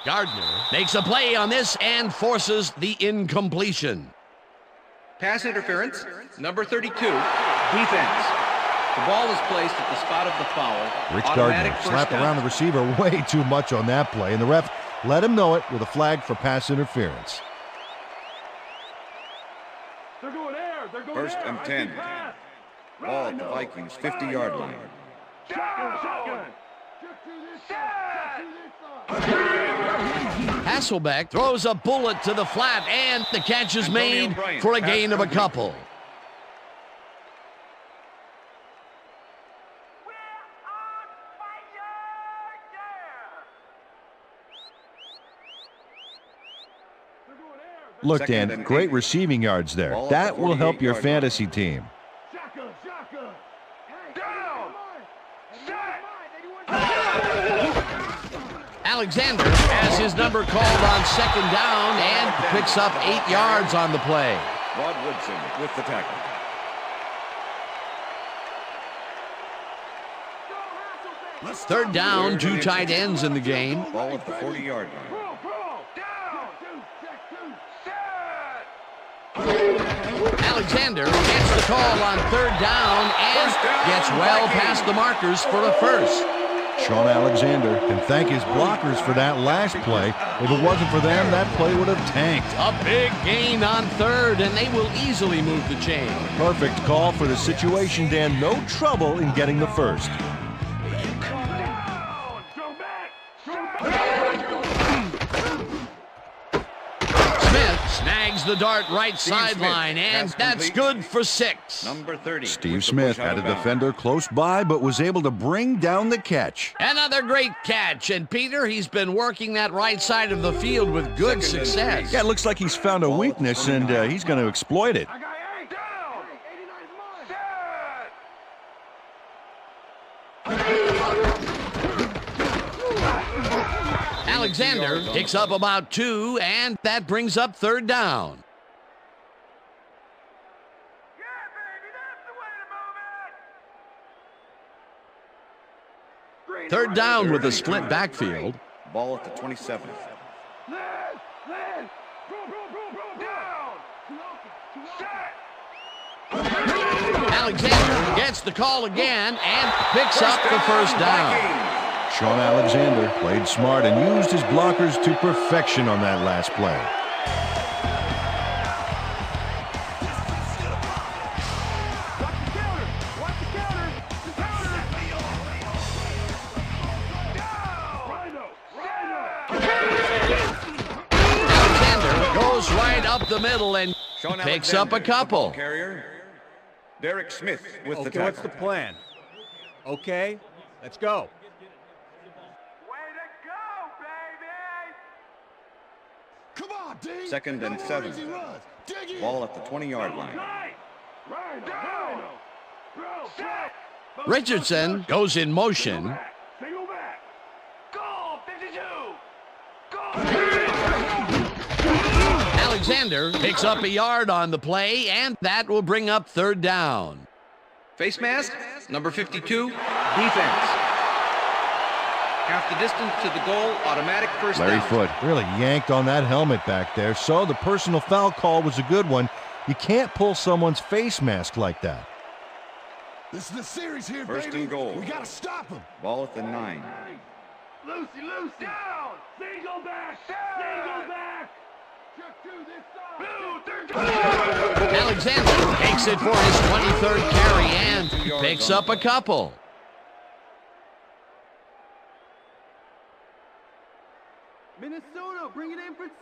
Gardner makes a play on this and forces the incompletion. Pass interference, number 32, defense. The ball is placed at the spot of the foul. Rich Gardner slapped around the receiver way too much on that play, and the ref let him know it with a flag for pass interference. They're going air. They're going First air. and 10. Ball at the Vikings' 50-yard line. Shotgun. Hasselbeck throws a bullet to the flat, and the catch is made for a gain of a couple. Look, Dan, great receiving yards there. That will help your fantasy team. Alexander has his number called on second down and picks up 8 yards on the play. Rod Woodson with the tackle. Third down, 2 tight ends in the game. Ball at the 40-yard line. Alexander gets the call on third down and gets well past the markers for a first. Sean Alexander can thank his blockers for that last play. If it wasn't for them, that play would have tanked. A big gain on third, and they will easily move the chain. Perfect call for the situation, Dan. No trouble in getting the first. Smith snags the dart right sideline, and that's good for 6. Number 30. Steve Smith had a defender close by, but was able to bring down the catch. Another great catch, and Peter, he's been working that right side of the field with good success. Yeah, it looks like he's found a weakness, and he's going to exploit it. Alexander picks up about 2, and that brings up third down. Third down with a split backfield. Ball at the 27. Alexander gets the call again and picks up the first down. Sean Alexander played smart and used his blockers to perfection on that last play. Alexander goes right up the middle and picks up a couple. Carrier. Derek Smith with the tackle. What's the plan? Okay, let's go. Second and 7. Ball at the 20-yard line. Richardson goes in motion. Alexander picks up a yard on the play, and that will bring up third down. Face mask, number 52, defense. Half the distance to the goal, automatic first Larry down. Foote really yanked on that helmet back there, so the personal foul call was a good one. You can't pull someone's face mask like that. This is the series here, First baby. and goal. We gotta stop him. Ball at the 9. Lucy, down! Single back! Single back! Check 2 this side! Blue, Alexander takes it for his 23rd carry and picks up a couple. Minnesota, bring it in for 6.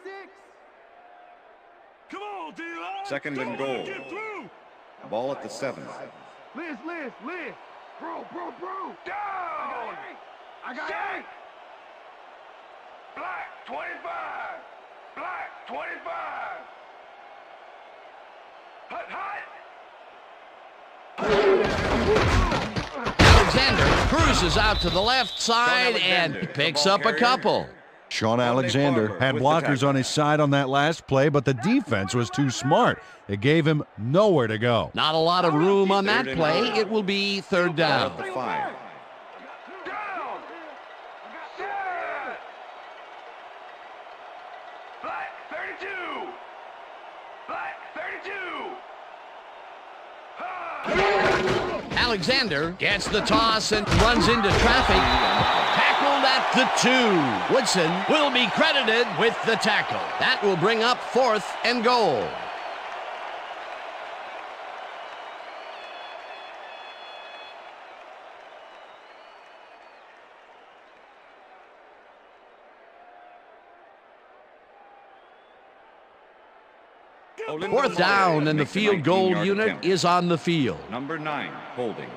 Come on, D-line! Second and goal. Get through! Ball at the 7. Liz! Bro! Down! I got 8! Black 25! Black 25! Hut! Alexander cruises out to the left side and Alexander, picks the ball up a carrier. couple. Sean Alexander had blockers on his side on that last play, but the defense was too smart. It gave him nowhere to go. Not a lot of room on that play. It will be third Ball down. at the 5. Down! Set! Black 32! Black 32! Alexander gets the toss and runs into traffic. Tackled at the 2. Woodson will be credited with the tackle. That will bring up 4th and goal. Fourth down, and the field goal unit is on the field. Number 9, holding.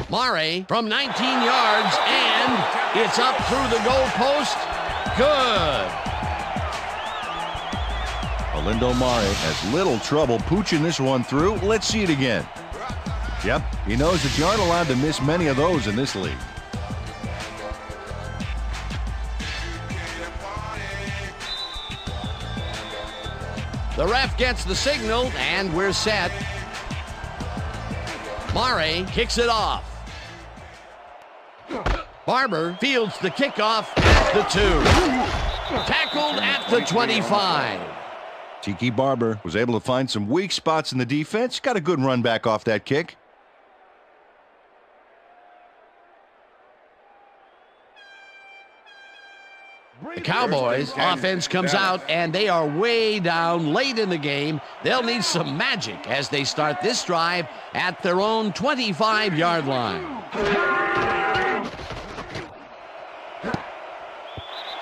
Murray from 19 yards, and it's up through the goal post. Good. Olindo Mare has little trouble pooching this one through. Let's see it again. Yep, he knows that you aren't allowed to miss many of those in this league. The ref gets the signal, and we're set. Mare kicks it off. Barber fields the kickoff at the 2. Tackled at the 25. Tiki Barber was able to find some weak spots in the defense. Got a good run back off that kick. The Cowboys offense comes out, and they are way down late in the game. They'll need some magic as they start this drive at their own 25-yard line.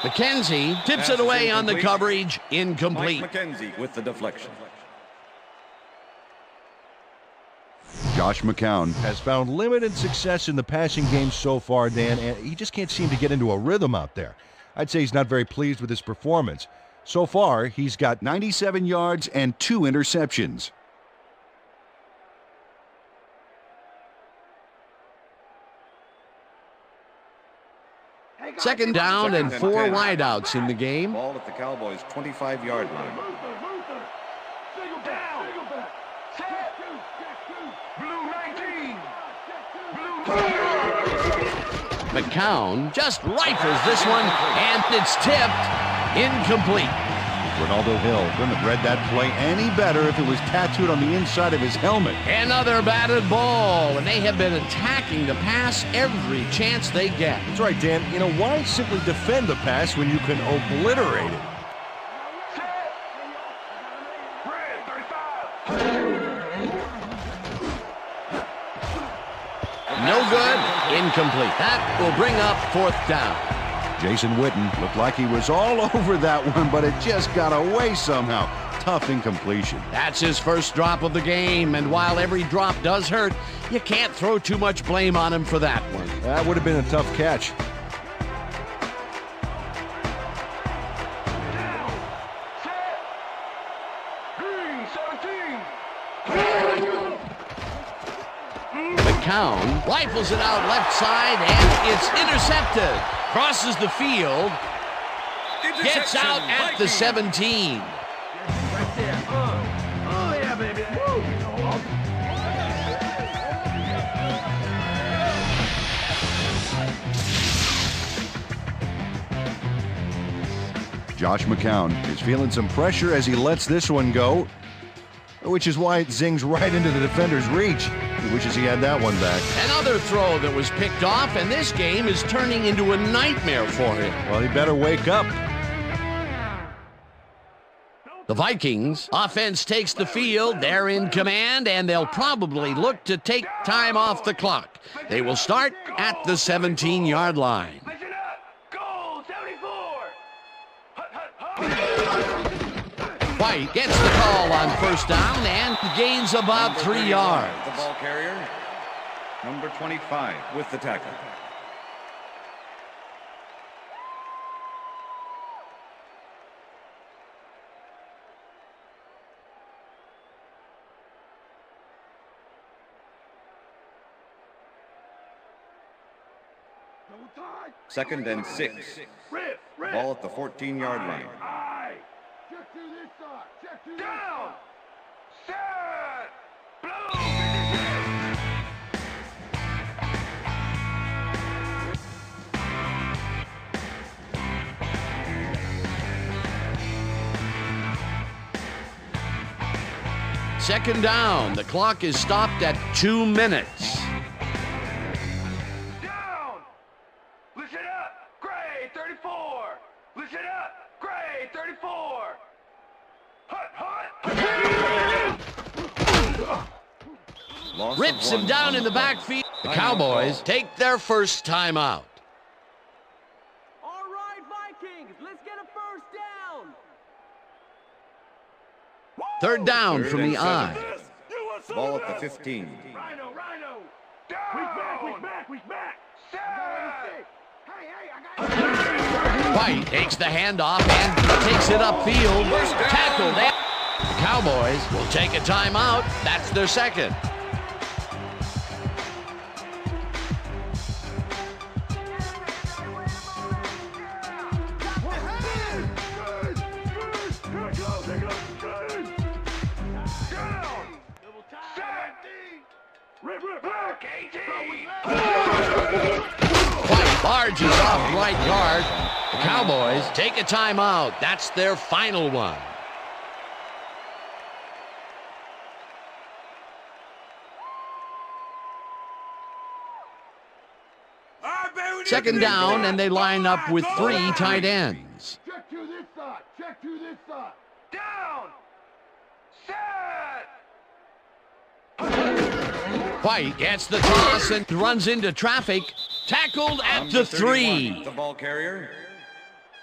McKenzie tips it away on the coverage, incomplete. Mike McKenzie with the deflection. Josh McCown has found limited success in the passing game so far, Dan, and he just can't seem to get into a rhythm out there. I'd say he's not very pleased with his performance. So far, he's got 97 yards and 2 interceptions. Second down and 4 wideouts in the game. Ball at the Cowboys' 25-yard line. McCown just rifles this one, and it's tipped incomplete. Ronaldo Hill couldn't have read that play any better if it was tattooed on the inside of his helmet. Another batted ball, and they have been attacking the pass every chance they get. That's right, Dan. You know, why simply defend the pass when you can obliterate it? No good, incomplete. That will bring up 4th down. Jason Witten looked like he was all over that one, but it just got away somehow. Tough incompletion. That's his first drop of the game, and while every drop does hurt, you can't throw too much blame on him for that one. That would have been a tough catch. McCown rifles it out left side, and it's intercepted. Crosses the field. Gets out at the 17. Right there. Oh, yeah, baby. Woo. Josh McCown is feeling some pressure as he lets this one go, which is why it zings right into the defender's reach. He wishes he had that one back. Another throw that was picked off, and this game is turning into a nightmare for him. Well, he better wake up. The Vikings offense takes the field. They're in command, and they'll probably look to take time off the clock. They will start at the 17-yard line. Listen up. Goal 74. White gets the call on first down and gains about 3 yards. The ball carrier, number 25, with the tackle. Second and 6. Ball at the 14-yard line. Check to this side. Check to down. Set. Blue. Second down. The clock is stopped at 2 minutes. Down. Listen up. Gray 34. Listen up. Gray 34. Loss Rips of him one down on in the backfield. The Cowboys take their first timeout. All right, Vikings, let's get a first down. Third down from the eye. Ball at the 15. Rhino. Down. We back. Set. Hey, I got White takes the handoff and takes it upfield. Tackled. The Cowboys will take a timeout. That's their second. White barges off right guard. The Cowboys take a timeout. That's their final one. Second down, and they line up with 3 tight ends. check to this side. Check to this side. Down. Set. White gets the toss and runs into traffic. Tackled at Number the 31, 3. The ball carrier,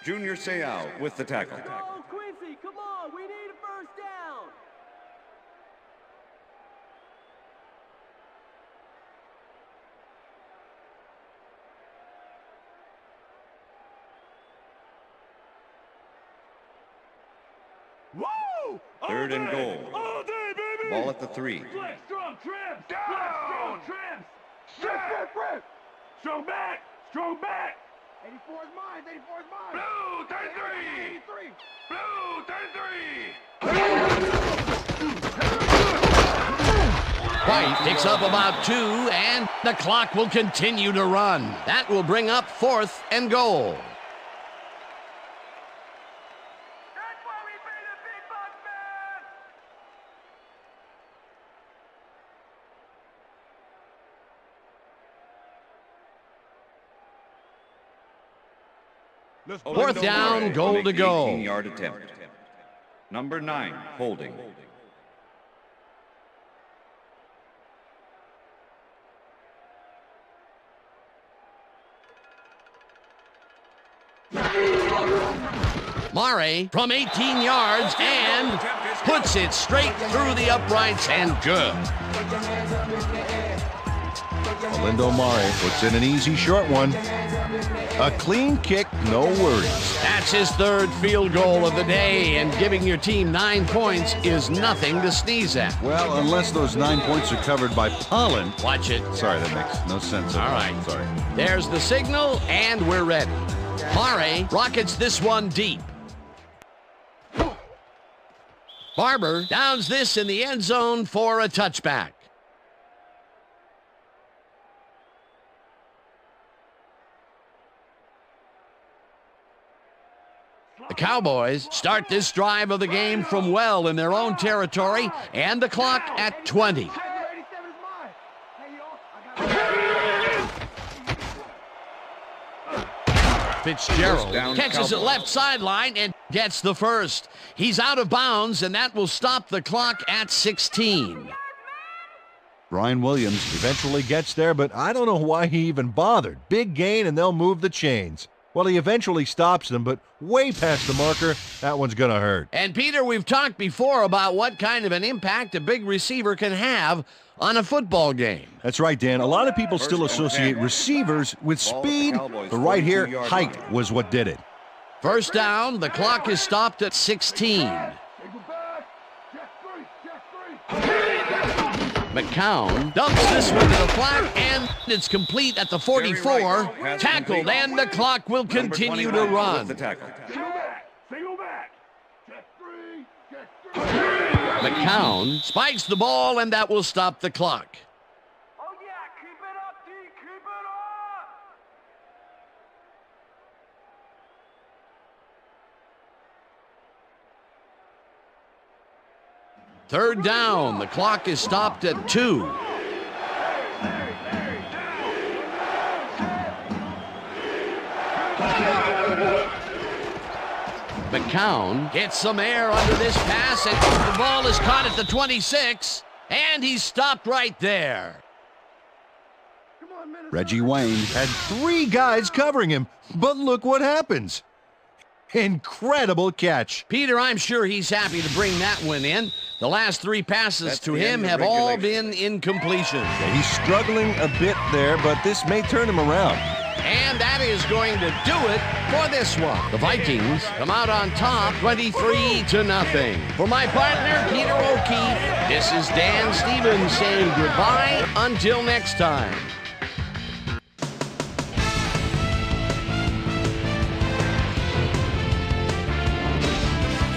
Junior Seau with the tackle. Oh, Quincy, come on, we need a first down. Woo! Third and goal. All day, baby. Ball at the 3. Flex strong trims. Down. Flex strong trims. Rip. Strong back. 84 is mine. 84 is mine. Blue 33. 83. Blue 33. White picks up about 2, and the clock will continue to run. That will bring up 4th and goal. That's why we beat the big buck, man. Fourth down, goal to go. 18-yard attempt. Number 9, holding. Murray from 18 yards and puts it straight through the uprights and good. Lindo Mare puts in an easy short one. A clean kick, no worries. That's his third field goal of the day, and giving your team 9 points is nothing to sneeze at. Well, unless those 9 points are covered by pollen. Watch it. Sorry, that makes no sense. All right. Sorry. There's the signal, and we're ready. Mare rockets this one deep. Barber downs this in the end zone for a touchback. The Cowboys start this drive of the game from well in their own territory, and the clock at 20. Fitzgerald catches it left sideline and gets the first. He's out of bounds, and that will stop the clock at 16. Brian Williams eventually gets there, but I don't know why he even bothered. Big gain, and they'll move the chains. Well, he eventually stops them, but way past the marker, that one's going to hurt. And, Peter, we've talked before about what kind of an impact a big receiver can have on a football game. That's right, Dan. A lot of people still associate receivers with speed, but right here, height was what did it. First down, the clock is stopped at 16. McCown dumps this one to the flat, and it's complete at the 44. Tackled, and the clock will continue to run. McCown spikes the ball, and that will stop the clock. Oh yeah, keep it up, D, keep it up! Third down, the clock is stopped at 2. McCown gets some air under this pass, and the ball is caught at the 26, and he's stopped right there. Reggie Wayne had 3 guys covering him, but look what happens. Incredible catch. Peter, I'm sure he's happy to bring that one in. The last 3 passes to him have all been incompletions. Yeah, he's struggling a bit there, but this may turn him around. And that is going to do it for this one. The Vikings come out on top 23-0. For my partner, Peter O'Keefe, this is Dan Stevens saying goodbye until next time.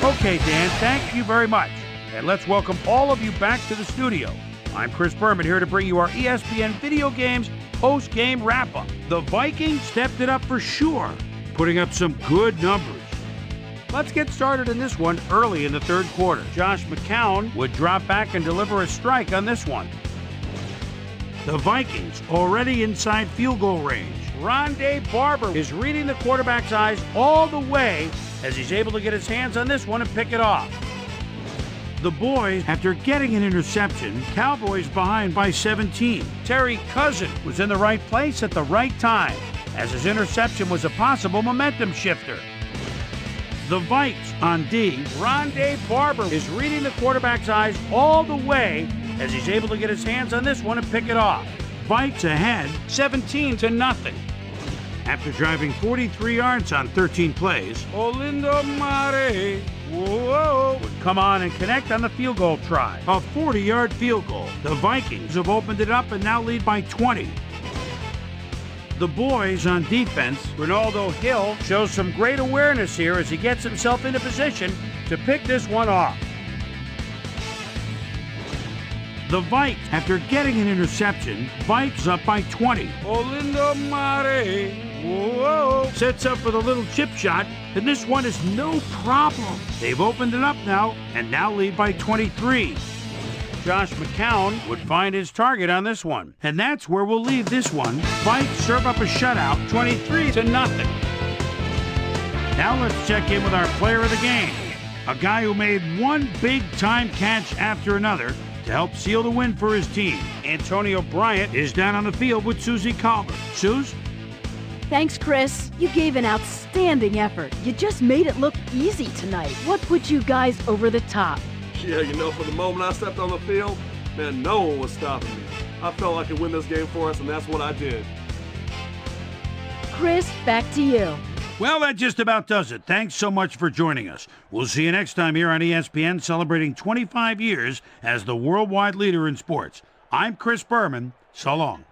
Okay, Dan, thank you very much. And let's welcome all of you back to the studio. I'm Chris Berman here to bring you our ESPN Video Games post-game wrap-up. The Vikings stepped it up for sure, putting up some good numbers. Let's get started in this one early in the third quarter. Josh McCown would drop back and deliver a strike on this one. The Vikings already inside field goal range. Rondé Barber is reading the quarterback's eyes all the way as he's able to get his hands on this one and pick it off. The boys, after getting an interception, Cowboys behind by 17. Terry Cousin was in the right place at the right time, as his interception was a possible momentum shifter. The Vikes on D. Rondé Barber is reading the quarterback's eyes all the way as he's able to get his hands on this one and pick it off. Vikes ahead 17-0. After driving 43 yards on 13 plays, Lindo Mare would come on and connect on the field goal try. A 40-yard field goal. The Vikings have opened it up and now lead by 20. The boys on defense, Ronaldo Hill shows some great awareness here as he gets himself into position to pick this one off. The Vikes, after getting an interception, Vikes up by 20. Lindo Mare sets up with a little chip shot, and this one is no problem. They've opened it up now, and now lead by 23. Josh McCown would find his target on this one, and that's where we'll leave this one. Vikes serve up a shutout, 23-0. Now let's check in with our player of the game, a guy who made one big-time catch after another to help seal the win for his team. Antonio Bryant is down on the field with Susie Colbert. Suze? Thanks, Chris. You gave an outstanding effort. You just made it look easy tonight. What put you guys over the top? Yeah, you know, for the moment I stepped on the field, man, no one was stopping me. I felt I could win this game for us, and that's what I did. Chris, back to you. Well, that just about does it. Thanks so much for joining us. We'll see you next time here on ESPN, celebrating 25 years as the worldwide leader in sports. I'm Chris Berman. So long.